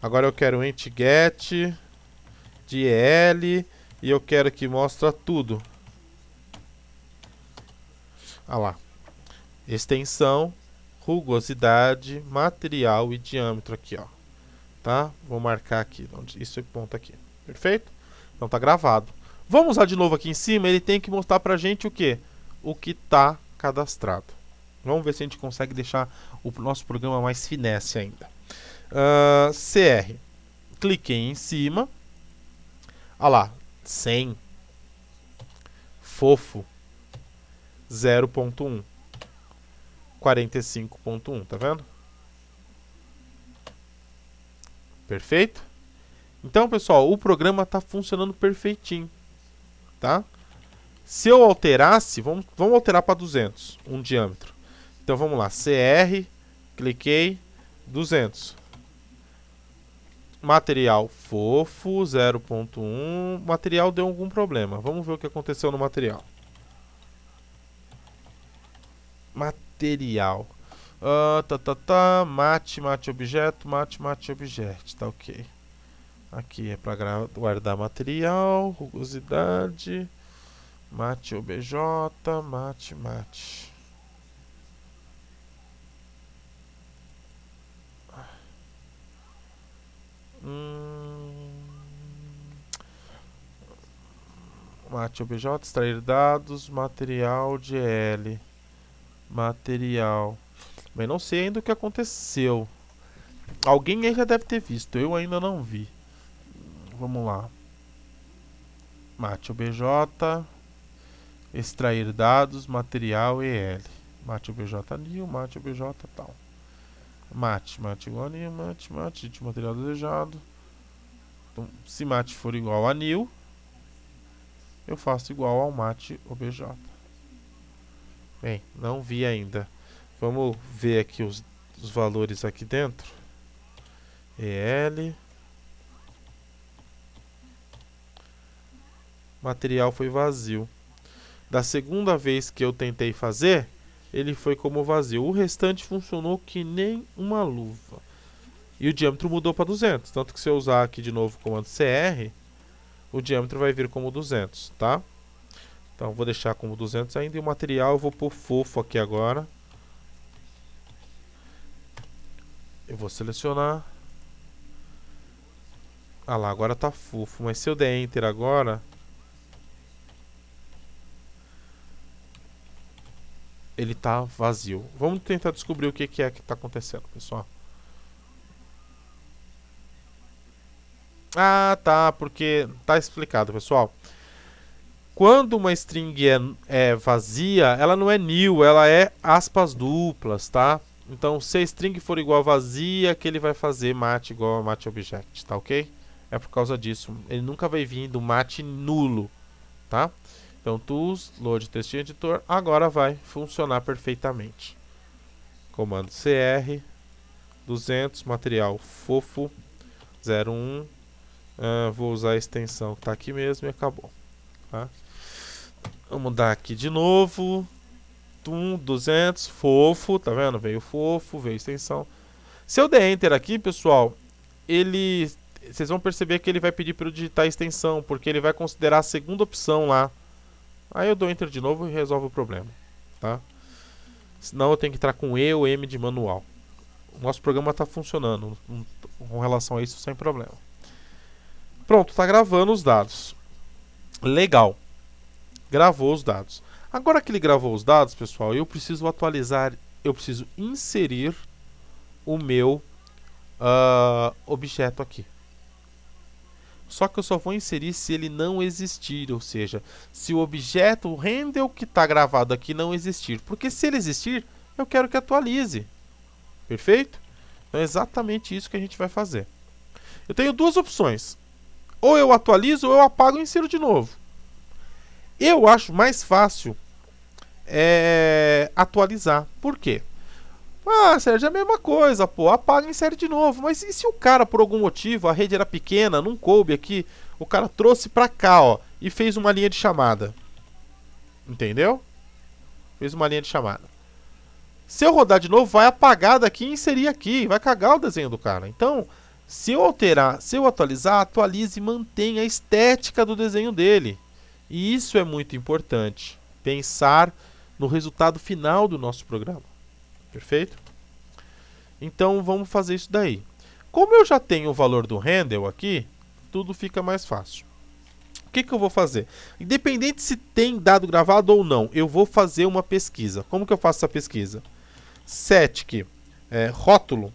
Agora eu quero entget, del, e eu quero que mostre tudo. Ah lá. Extensão, rugosidade, material e diâmetro aqui, ó. Tá? Vou marcar aqui, isso é ponto aqui. Perfeito? Então tá gravado. Vamos lá de novo aqui em cima, ele tem que mostrar pra gente o quê? O que tá cadastrado. Vamos ver se a gente consegue deixar o nosso programa mais finesse ainda. CR. Cliquei em cima. Olha lá. 100. Fofo. 0.1. 45.1. Tá vendo? Perfeito? Então, pessoal, o programa está funcionando perfeitinho, tá? Se eu alterasse, vamos alterar para 200, um diâmetro. Então, vamos lá, CR, cliquei, 200. Material fofo, 0.1. Material deu algum problema. Vamos ver o que aconteceu no material. Material. Mate objeto, mate objeto. Tá ok. Aqui é para guardar material, rugosidade, mate obj, mate. Mate obj, extrair dados, material GL. Material. Mas não sei ainda o que aconteceu. Alguém aí já deve ter visto, eu ainda não vi. Vamos lá. Mate obj, extrair dados, material EL. Mate obj new, mate obj tal. Mate igual a new, mate de material desejado. Então, se mate for igual a new, eu faço igual ao mate obj. Bem, não vi ainda. Vamos ver aqui os valores aqui dentro. EL. Material foi vazio. Da segunda vez que eu tentei fazer, ele foi como vazio. O restante funcionou que nem uma luva. E o diâmetro mudou para 200. Tanto que se eu usar aqui de novo o comando CR, o diâmetro vai vir como 200, tá? Então vou deixar como 200 ainda. E o material eu vou pôr fofo aqui agora. Eu vou selecionar. Ah lá, agora tá fofo. Mas se eu der Enter agora, ele tá vazio. Vamos tentar descobrir o que é que tá acontecendo, pessoal. Ah, tá, porque tá explicado, pessoal. Quando uma string é vazia, ela não é new, ela é aspas duplas, tá? Então, se a string for igual a vazia, que ele vai fazer mate igual a mate object, tá ok? É por causa disso. Ele nunca vai vir do mate nulo, tá? Então, tools, load text editor, agora vai funcionar perfeitamente. Comando CR, 200, material fofo, 01. Vou usar a extensão que está aqui mesmo e acabou. Tá? Vamos dar aqui de novo. 200, fofo, tá vendo? Veio fofo, veio extensão. Se eu der Enter aqui, pessoal, vocês vão perceber que ele vai pedir para eu digitar a extensão, porque ele vai considerar a segunda opção lá. Aí eu dou Enter de novo e resolve o problema, tá? Senão eu tenho que entrar com E ou M de manual. O nosso programa está funcionando com relação a isso sem problema. Pronto, está gravando os dados. Legal. Gravou os dados. Agora que ele gravou os dados, pessoal, eu preciso atualizar, eu preciso inserir o meu objeto aqui. Só que eu só vou inserir se ele não existir, ou seja, se o objeto, o handle que está gravado aqui não existir. Porque se ele existir, eu quero que atualize. Perfeito? Então é exatamente isso que a gente vai fazer. Eu tenho duas opções. Ou eu atualizo ou eu apago e insiro de novo. Eu acho mais fácil atualizar. Por quê? Ah, Sérgio, é a mesma coisa, pô. Apaga e insere de novo. Mas e se o cara, por algum motivo, a rede era pequena, não coube aqui, o cara trouxe pra cá, ó, e fez uma linha de chamada. Entendeu? Fez uma linha de chamada. Se eu rodar de novo, vai apagar daqui e inserir aqui. Vai cagar o desenho do cara. Então, se eu alterar, se eu atualizar, atualize e mantenha a estética do desenho dele. E isso é muito importante. Pensar no resultado final do nosso programa. Perfeito? Então vamos fazer isso daí. Como eu já tenho o valor do handle aqui, tudo fica mais fácil. O que eu vou fazer? Independente se tem dado gravado ou não, eu vou fazer uma pesquisa. Como que eu faço essa pesquisa? Static, rótulo,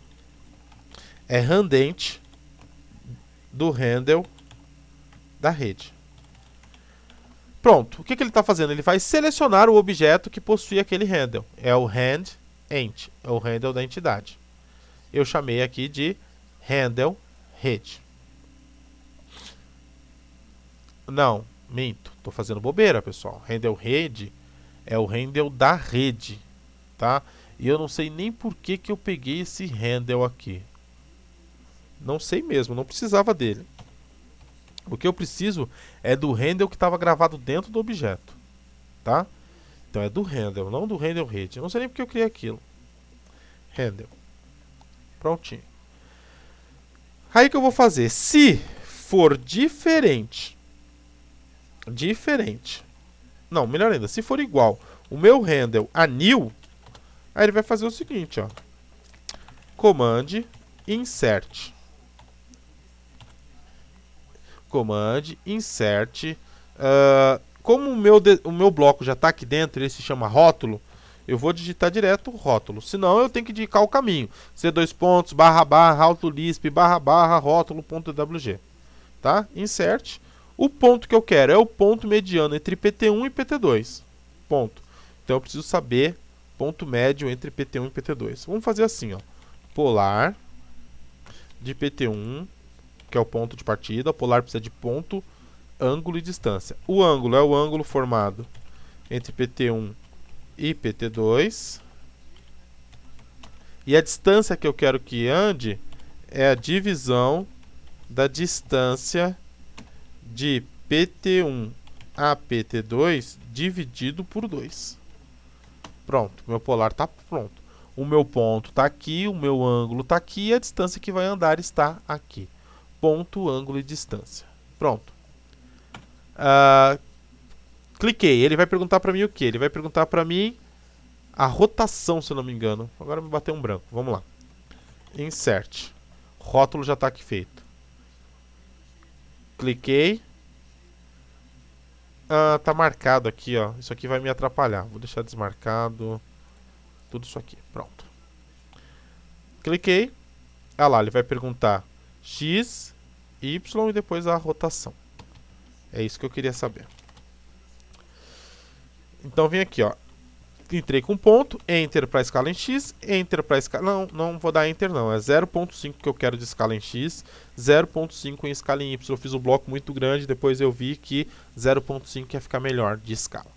randente do handle da rede. Pronto, o que ele está fazendo? Ele vai selecionar o objeto que possui aquele handle. É o handEnt, é o handle da entidade. Eu chamei aqui de handle rede. Não, minto. Tô fazendo bobeira, pessoal. Handle rede é o handle da rede, tá? E eu não sei nem por que que eu peguei esse handle aqui. Não sei mesmo, não precisava dele. O que eu preciso é do handle que estava gravado dentro do objeto, tá? Então é do handle, não do handle rede. Eu não sei nem porque eu criei aquilo. Handle. Prontinho. Aí o que eu vou fazer? Se for diferente. Não, melhor ainda. Se for igual o meu handle a new, aí ele vai fazer o seguinte, ó. Command insert. Command insert. Como o meu bloco já está aqui dentro, ele se chama rótulo, eu vou digitar direto rótulo. Senão eu tenho que indicar o caminho. C2 pontos, barra, barra, autolisp, barra, barra, rótulo.wg. Tá? Insert. O ponto que eu quero é o ponto mediano entre PT1 e PT2. Ponto. Então eu preciso saber ponto médio entre PT1 e PT2. Vamos fazer assim, ó. Polar de PT1, que é o ponto de partida. O polar precisa de ponto, ângulo e distância. O ângulo é o ângulo formado entre PT1 e PT2. E a distância que eu quero que ande é a divisão da distância de PT1 a PT2 dividido por 2. Pronto, meu polar está pronto. O meu ponto está aqui, o meu ângulo está aqui e a distância que vai andar está aqui. Ponto, ângulo e distância. Pronto. Cliquei. Ele vai perguntar para mim o que? Ele vai perguntar para mim a rotação, se eu não me engano. Agora me bateu um branco. Vamos lá. Insert. Rótulo já está aqui feito. Cliquei. Tá marcado aqui, ó. Isso aqui vai me atrapalhar. Vou deixar desmarcado. Tudo isso aqui. Pronto. Cliquei. Ah lá, ele vai perguntar X, Y e depois a rotação. É isso que eu queria saber. Então vem aqui, ó. Entrei com ponto, Enter para escala em X, Enter para escala... Não vou dar Enter não, é 0.5 que eu quero de escala em X, 0.5 em escala em Y. Eu fiz um bloco muito grande, depois eu vi que 0.5 ia ficar melhor de escala.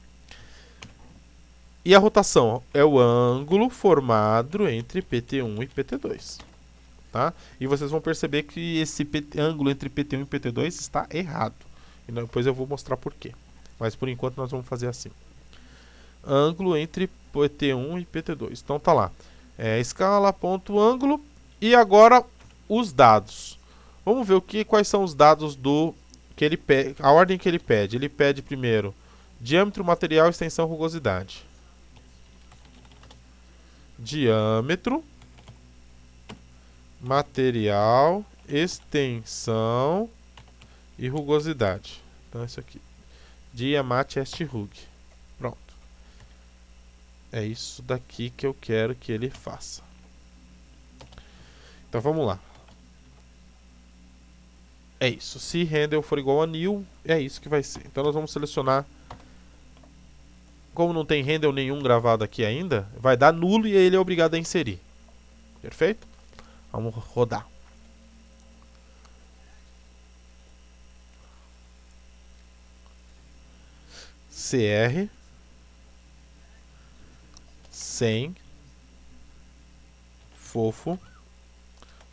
E a rotação é o ângulo formado entre PT1 e PT2. Tá? E vocês vão perceber que esse ângulo entre PT1 e PT2 está errado. E depois eu vou mostrar por quê. Mas por enquanto nós vamos fazer assim. Ângulo entre PT1 e PT2. Então tá lá. Escala, ponto, ângulo. E agora os dados. Vamos ver quais são os dados do que ele pede, a ordem que ele pede. Ele pede primeiro diâmetro, material, extensão, rugosidade. Diâmetro, material, extensão e rugosidade. Então isso aqui. Diamat est rug. Pronto. É isso daqui que eu quero que ele faça. Então vamos lá. É isso. Se handle for igual a new, é isso que vai ser. Então nós vamos selecionar. Como não tem handle nenhum gravado aqui ainda, vai dar nulo e ele é obrigado a inserir. Perfeito? Vamos rodar. CR 100 fofo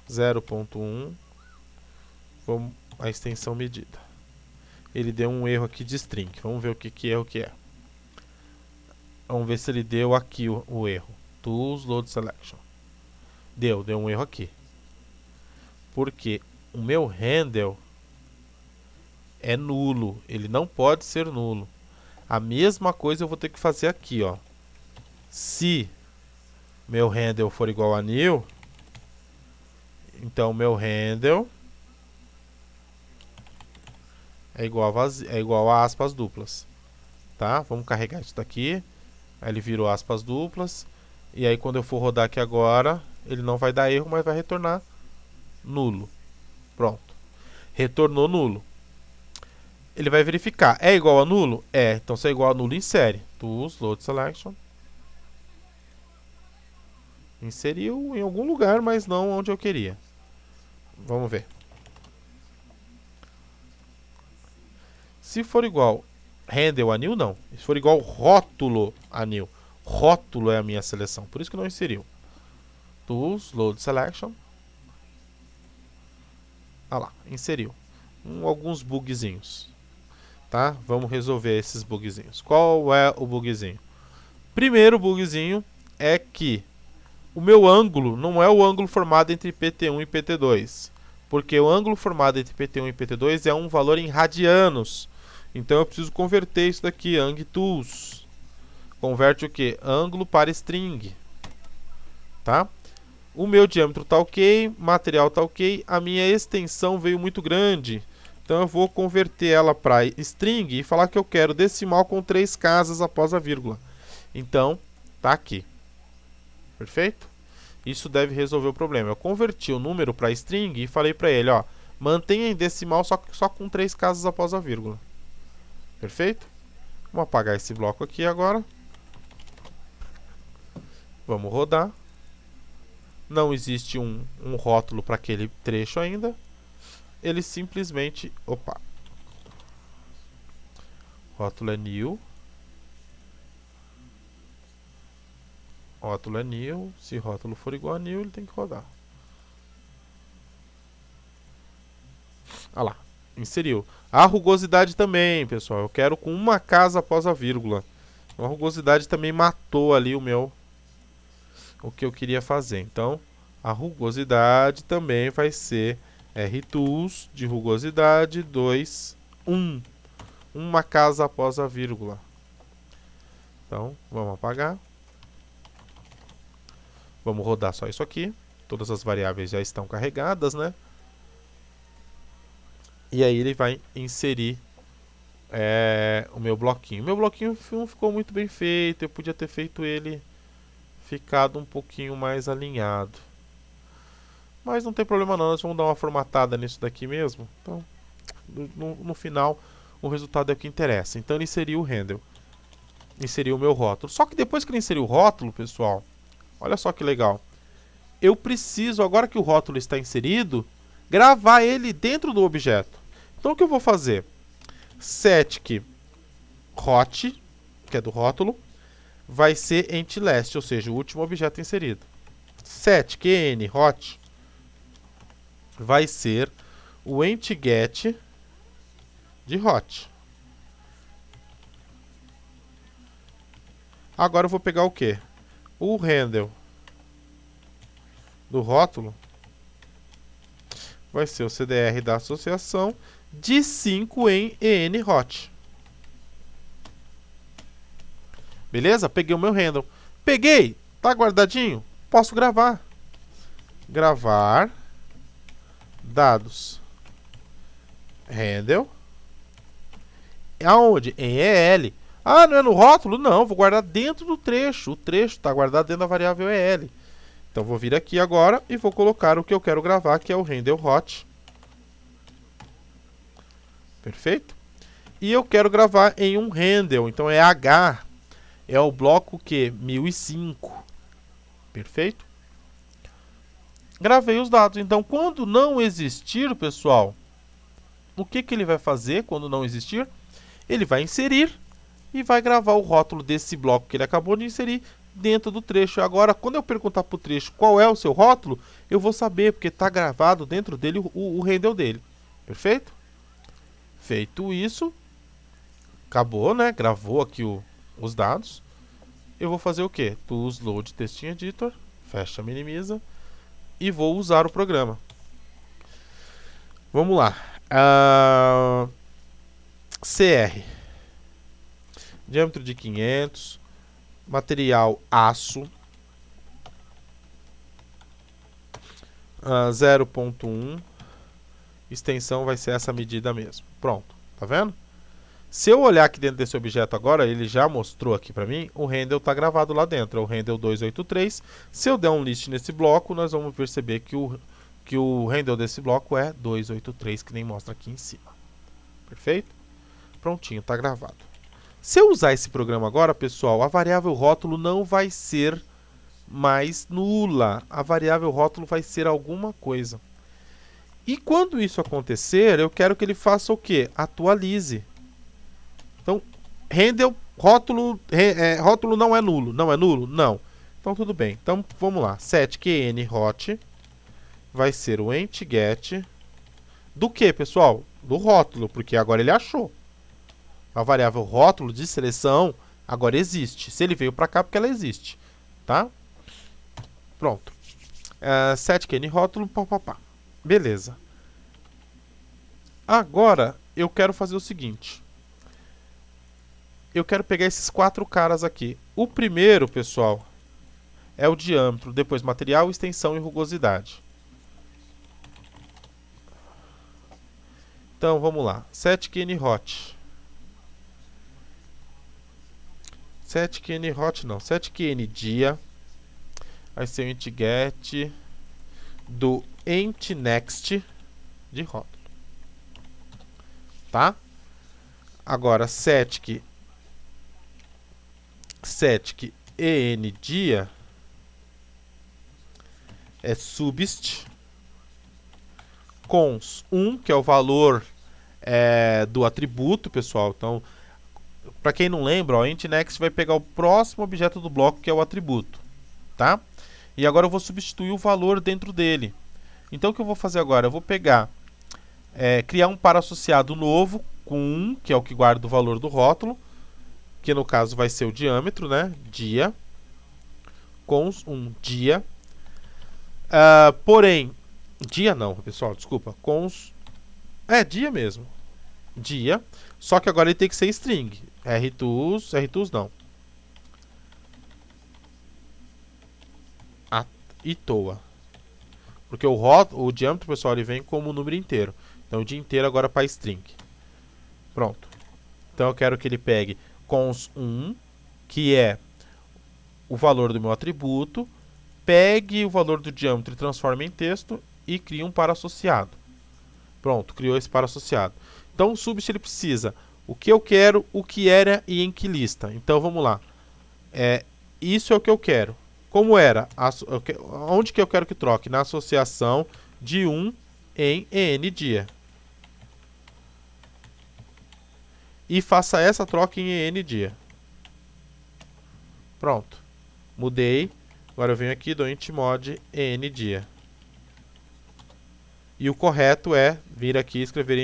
0.1 a extensão medida. Ele deu um erro aqui de string. Vamos ver o que é o que é. Vamos ver se ele deu aqui o erro. Tools load selection. Deu um erro aqui. Porque o meu handle é nulo. Ele não pode ser nulo. A mesma coisa eu vou ter que fazer aqui, ó. Se meu handle for igual a new, então meu handle é igual a aspas duplas. Tá? Vamos carregar isso daqui. Aí ele virou aspas duplas. E aí quando eu for rodar aqui agora, ele não vai dar erro, mas vai retornar nulo. Pronto. Retornou nulo. Ele vai verificar. É igual a nulo? É. Então se é igual a nulo, insere. Tools, load selection. Inseriu em algum lugar, mas não onde eu queria. Vamos ver. Se for igual handle anil, não. Se for igual rótulo anil. Rótulo é a minha seleção, por isso que não inseriu. Tools, Load Selection. Ah lá, inseriu. Alguns bugzinhos. Tá? Vamos resolver esses bugzinhos. Qual é o bugzinho? Primeiro bugzinho é que o meu ângulo não é o ângulo formado entre PT1 e PT2. Porque o ângulo formado entre PT1 e PT2 é um valor em radianos. Então eu preciso converter isso daqui, AngTools. Converte o que? Ângulo para string. Tá? O meu diâmetro está ok, material está ok, a minha extensão veio muito grande. Então eu vou converter ela para string e falar que eu quero decimal com 3 casas após a vírgula. Então, tá aqui. Perfeito? Isso deve resolver o problema. Eu converti o número para string e falei para ele, ó, mantenha em decimal só com 3 casas após a vírgula. Perfeito? Vamos apagar esse bloco aqui agora. Vamos rodar. Não existe um rótulo para aquele trecho ainda. Ele simplesmente... Opa! Rótulo é new. Rótulo é new. Se rótulo for igual a new, ele tem que rodar. Ah lá, inseriu. A rugosidade também, pessoal. Eu quero com 1 casa após a vírgula. A rugosidade também matou ali o que eu queria fazer. Então, a rugosidade também vai ser RTools de rugosidade 2, 1. 1 casa após a vírgula. Então, vamos apagar. Vamos rodar só isso aqui. Todas as variáveis já estão carregadas, né? E aí ele vai inserir o meu bloquinho. O meu bloquinho não ficou muito bem feito. Eu podia ter feito ele ficado um pouquinho mais alinhado. Mas não tem problema não, nós vamos dar uma formatada nisso daqui mesmo. Então, no final, o resultado é o que interessa. Então ele inseriu o handle. Inseriu o meu rótulo. Só que depois que ele inseriu o rótulo, pessoal, olha só que legal. Eu preciso, agora que o rótulo está inserido, gravar ele dentro do objeto. Então o que eu vou fazer? Static hot, que é do rótulo, vai ser EntLast, ou seja, o último objeto inserido. Static n hot vai ser o EntGet de hot. Agora eu vou pegar o quê? O handle do rótulo vai ser o CDR da associação de 5 em enhot. Beleza? Peguei o meu handle. Peguei! Tá guardadinho? Posso gravar. Gravar dados handle. Aonde? Em EL. Ah, não é no rótulo? Não, vou guardar dentro do trecho. O trecho está guardado dentro da variável EL. Então vou vir aqui agora e vou colocar o que eu quero gravar, que é o handle hot. Perfeito? E eu quero gravar em um handle, então é H. É o bloco que 1005. Perfeito? Gravei os dados. Então, quando não existir, pessoal, o que ele vai fazer quando não existir? Ele vai inserir e vai gravar o rótulo desse bloco que ele acabou de inserir dentro do trecho. Agora, quando eu perguntar para o trecho qual é o seu rótulo, eu vou saber, porque está gravado dentro dele o handle dele. Perfeito? Feito isso, acabou, né? Gravou aqui os dados. Eu vou fazer o quê? Tools Load Testing Editor, fecha, minimiza, e vou usar o programa. Vamos lá. CR. Diâmetro de 500. Material aço. 0.1. Extensão vai ser essa medida mesmo. Pronto, tá vendo? Se eu olhar aqui dentro desse objeto agora, ele já mostrou aqui para mim, o handle está gravado lá dentro, é o handle 283. Se eu der um list nesse bloco, nós vamos perceber que o handle desse bloco é 283, que nem mostra aqui em cima. Perfeito? Prontinho, está gravado. Se eu usar esse programa agora, pessoal, a variável rótulo não vai ser mais nula. A variável rótulo vai ser alguma coisa. E quando isso acontecer, eu quero que ele faça o quê? Atualize. Handle, rótulo, rótulo não é nulo. Não é nulo? Não. Então tudo bem. Então vamos lá. Set qn hot vai ser o ent get do que, pessoal? Do rótulo, porque agora ele achou. A variável rótulo de seleção agora existe. Se ele veio para cá, porque ela existe. Tá? Pronto. Set qn rótulo, papapá. Beleza. Agora eu quero fazer o seguinte. Eu quero pegar esses 4 caras aqui. O primeiro, pessoal, é o diâmetro, depois material, extensão e rugosidade. Então, vamos lá. Set qn hot. Set qn hot não. Set qn dia. Vai ser o int get do ent next de rótulo. Tá? Agora, setic en dia é subst cons 1, que é o valor do atributo, pessoal. Então, para quem não lembra, o int next vai pegar o próximo objeto do bloco, que é o atributo, tá? E agora eu vou substituir o valor dentro dele. Então, o que eu vou fazer agora? Eu vou pegar, criar um par associado novo com 1, que é o que guarda o valor do rótulo, que no caso vai ser o diâmetro, né? Dia, cons 1, dia. Porém, dia não, pessoal, desculpa. Cons, dia mesmo. Dia, só que agora ele tem que ser string. rtools não. Itoa. Porque o diâmetro, pessoal, ele vem como número inteiro. Então, o dia inteiro agora para string. Pronto. Então, eu quero que ele pegue cons 1, que é o valor do meu atributo, pegue o valor do diâmetro e transforme em texto e crie um par associado. Pronto, criou esse par associado. Então, o subst ele precisa o que eu quero, o que era e em que lista. Então, vamos lá. Isso é o que eu quero. Como era? Onde que eu quero que troque? Na associação de 1 em en dia. E faça essa troca em en dia. Pronto. Mudei. Agora eu venho aqui do int mod en dia. E o correto é vir aqui e escrever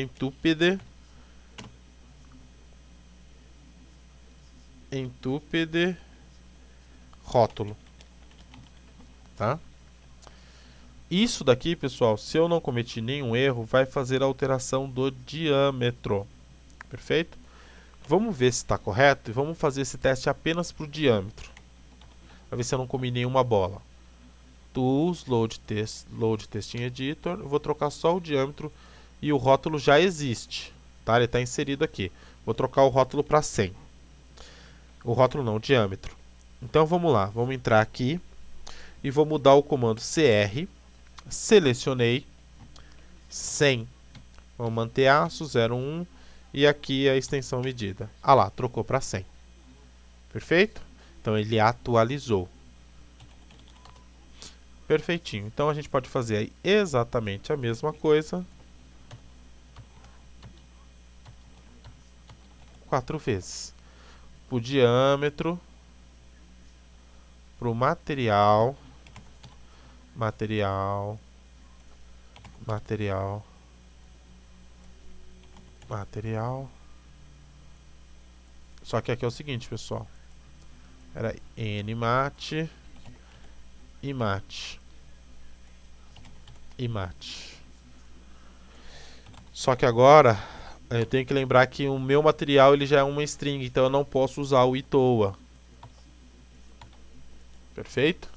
entupid rótulo. Tá? Isso daqui, pessoal, se eu não cometi nenhum erro, vai fazer a alteração do diâmetro. Perfeito? Vamos ver se está correto e vamos fazer esse teste apenas para o diâmetro. Para ver se eu não comi nenhuma bola. Tools, load testing editor. Eu vou trocar só o diâmetro e o rótulo já existe. Tá? Ele está inserido aqui. Vou trocar o rótulo para 100. O rótulo não, o diâmetro. Então vamos lá, vamos entrar aqui e vou mudar o comando cr. Selecionei 100. Vamos manter aço 01 e aqui a extensão medida. Ah lá, trocou para 100. Perfeito? Então ele atualizou. Perfeitinho. Então a gente pode fazer aí exatamente a mesma coisa 4 vezes. Para o diâmetro, para o material, Só que aqui é o seguinte, pessoal. Era nmat e mat. Só que agora eu tenho que lembrar que o meu material ele já é uma string, então eu não posso usar o itoa. Perfeito?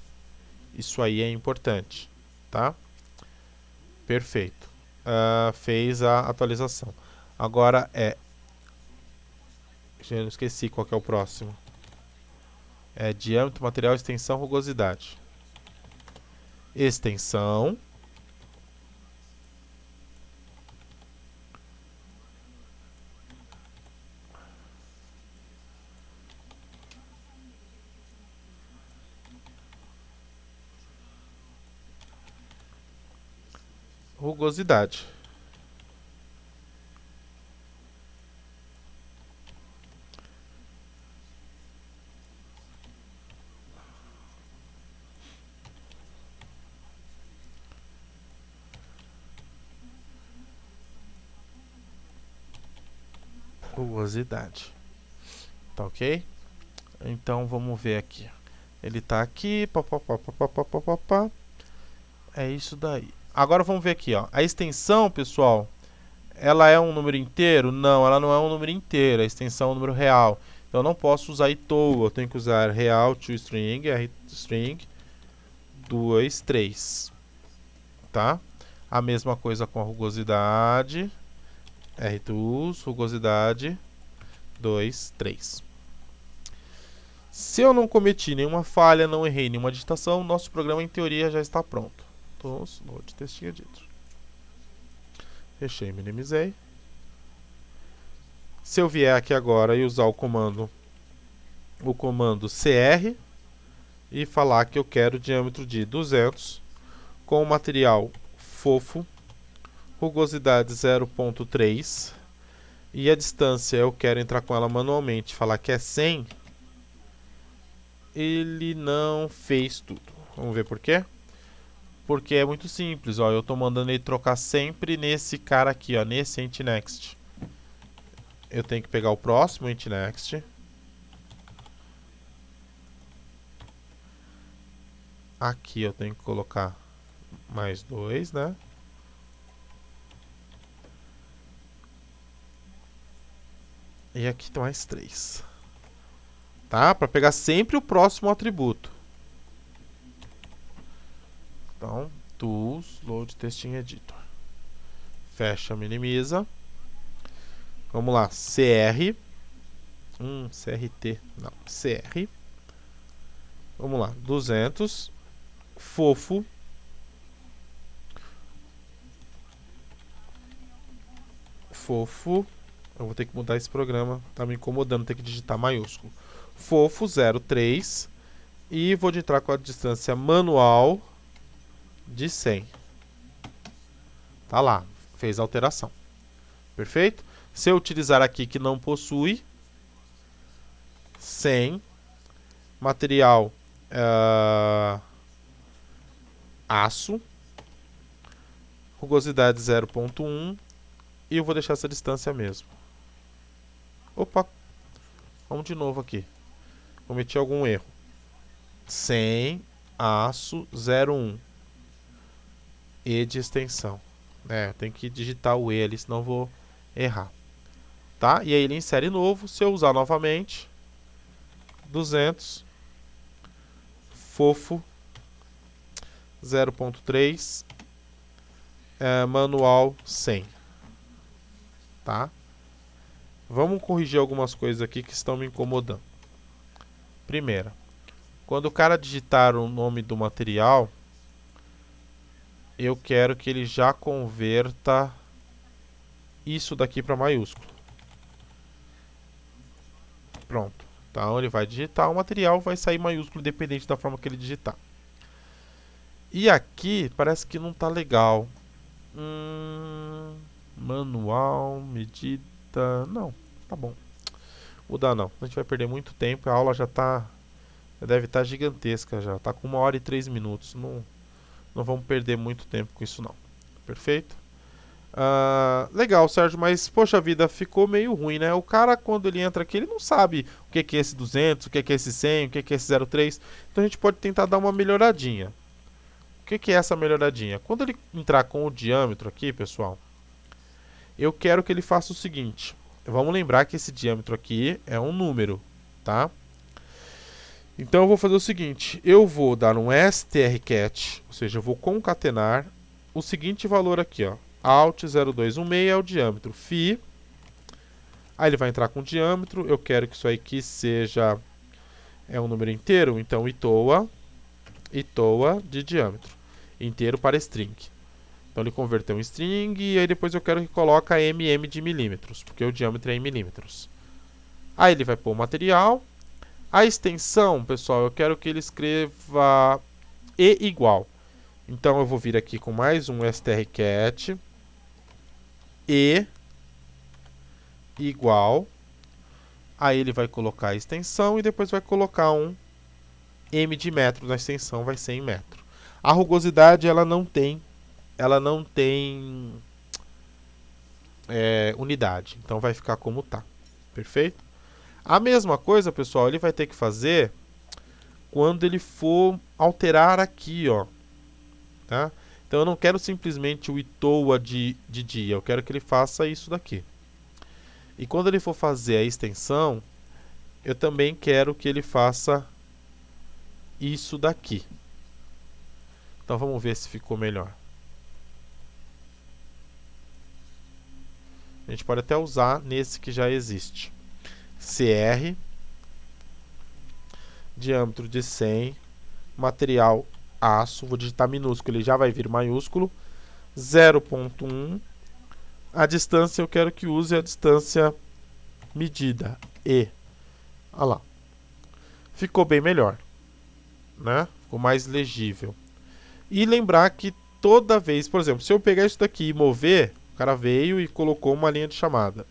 Isso aí é importante, tá? Perfeito. Fez a atualização. Agora eu esqueci qual que é o próximo. Diâmetro, material, extensão, rugosidade. Extensão. Rugosidade. rugosidade. Tá ok? Então vamos ver aqui. Ele tá aqui, papapá. É isso daí. Agora vamos ver aqui, ó. A extensão, pessoal, ela é um número inteiro? Não, ela não é um número inteiro. A extensão é um número real. Então eu não posso usar itoa. Eu tenho que usar real toString, rstring 2, 3. Tá? A mesma coisa com a rugosidade. R2, rugosidade 2, 3. Se eu não cometi nenhuma falha, não errei nenhuma digitação, nosso programa em teoria já está pronto. Tools, load textinho editor. Fechei, minimizei. Se eu vier aqui agora e usar o comando cr e falar que eu quero diâmetro de 200 com o material fofo, rugosidade 0.3 e a distância eu quero entrar com ela manualmente, falar que é 100, ele não fez tudo. Vamos ver por quê? Porque é muito simples, ó, eu estou mandando ele trocar sempre nesse cara aqui, ó, nesse EntNext. Eu tenho que pegar o próximo EntNext. Aqui eu tenho que colocar mais 2, né? E aqui tem mais 3. Tá? Para pegar sempre o próximo atributo. Então, tools, load textinho editor. Fecha, minimiza. Vamos lá, cr. crt, não, cr. Vamos lá, 200. Fofo. Fofo. Eu vou ter que mudar esse programa, tá me incomodando ter que digitar maiúsculo. Fofo 03 e vou entrar com a distância manual de 100. Tá lá, fez a alteração. Perfeito? Se eu utilizar aqui que não possui 100, material aço, rugosidade 0.1 e eu vou deixar essa distância mesmo. Opa, vamos de novo aqui. Cometi algum erro. 100, aço, 01. E de extensão. Eu tenho que digitar o E ali, senão eu vou errar. Tá? E aí ele insere novo. Se eu usar novamente, 200, fofo, 0.3, manual 100. Tá? Vamos corrigir algumas coisas aqui que estão me incomodando. Primeira, quando o cara digitar o nome do material, eu quero que ele já converta isso daqui para maiúsculo. Pronto. Então ele vai digitar, o material vai sair maiúsculo independente da forma que ele digitar. E aqui parece que não está legal. Manual, medida... Não, tá bom. Mudar não, a gente vai perder muito tempo. A aula já deve estar gigantesca já. Tá com 1 hora e 3 minutos. Não vamos perder muito tempo com isso não. Perfeito? Legal, Sérgio, mas poxa vida, ficou meio ruim, né? O cara, quando ele entra aqui, ele não sabe o que é esse 200, o que é esse 100, o que é esse 03. Então a gente pode tentar dar uma melhoradinha. O que é essa melhoradinha? Quando ele entrar com o diâmetro aqui, pessoal, eu quero que ele faça o seguinte. Vamos lembrar que esse diâmetro aqui é um número, tá? Então eu vou fazer o seguinte. Eu vou dar um strcat, ou seja, eu vou concatenar o seguinte valor aqui, ó. Alt0216 é o diâmetro. Φ. Aí ele vai entrar com o diâmetro. Eu quero que isso aqui seja um número inteiro. Então, itoa de diâmetro. Inteiro para string. Então, ele converteu em string. E aí depois eu quero que coloque mm de milímetros. Porque o diâmetro é em milímetros. Aí ele vai pôr o material. A extensão, pessoal, eu quero que ele escreva E igual. Então, eu vou vir aqui com mais um strcat. E igual. Aí ele vai colocar a extensão e depois vai colocar um m de metro na extensão, vai ser em metro. A rugosidade ela não tem unidade, então vai ficar como tá. Perfeito? A mesma coisa, pessoal, ele vai ter que fazer quando ele for alterar aqui, ó. Tá? Então eu não quero simplesmente o itoa de dia, eu quero que ele faça isso daqui. E quando ele for fazer a extensão, eu também quero que ele faça isso daqui. Então vamos ver se ficou melhor. A gente pode até usar nesse que já existe. CR, diâmetro de 100, material aço, vou digitar minúsculo, ele já vai vir maiúsculo, 0.1, a distância eu quero que use a distância medida, E. Olha lá. Ficou bem melhor, né? Ficou mais legível. E lembrar que toda vez, por exemplo, se eu pegar isso daqui e mover, o cara veio e colocou uma linha de chamada.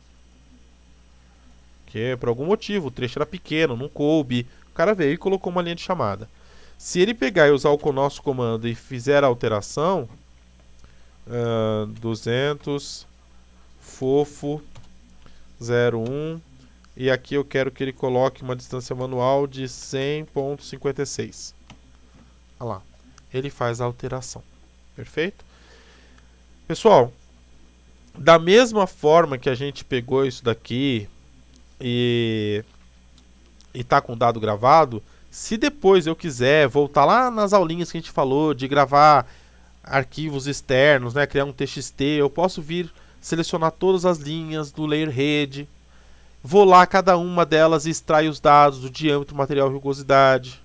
Que por algum motivo, o trecho era pequeno, não coube, o cara veio e colocou uma linha de chamada. Se ele pegar e usar o nosso comando e fizer a alteração, 200, fofo, 01, e aqui eu quero que ele coloque uma distância manual de 100.56. Olha lá, ele faz a alteração. Perfeito? Pessoal, da mesma forma que a gente pegou isso daqui e tá com o dado gravado, se depois eu quiser voltar lá nas aulinhas que a gente falou de gravar arquivos externos, né, criar um TXT, eu posso vir selecionar todas as linhas do layer rede, vou lá cada uma delas e extraio os dados do diâmetro, material e rugosidade,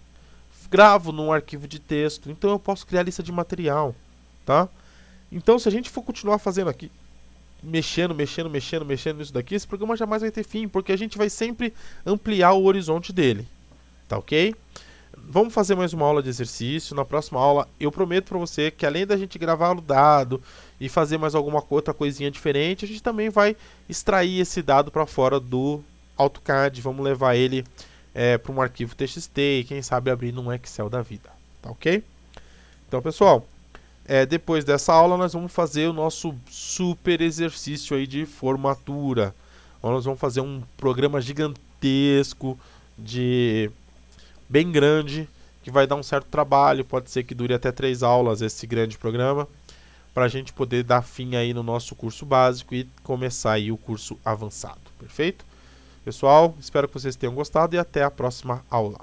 gravo num arquivo de texto, então eu posso criar lista de material, tá? Então se a gente for continuar fazendo aqui, mexendo nisso daqui, esse programa jamais vai ter fim, porque a gente vai sempre ampliar o horizonte dele. Tá ok? Vamos fazer mais uma aula de exercício. Na próxima aula eu prometo para você que além da gente gravar o dado e fazer mais alguma outra coisinha diferente, a gente também vai extrair esse dado para fora do AutoCAD. Vamos levar ele para um arquivo TXT e quem sabe abrir num Excel da vida. Tá ok? Então pessoal, depois dessa aula nós vamos fazer o nosso super exercício aí de formatura. Nós vamos fazer um programa gigantesco bem grande, que vai dar um certo trabalho, pode ser que dure até 3 aulas esse grande programa, para a gente poder dar fim aí no nosso curso básico e começar aí o curso avançado, perfeito? Pessoal, espero que vocês tenham gostado e até a próxima aula.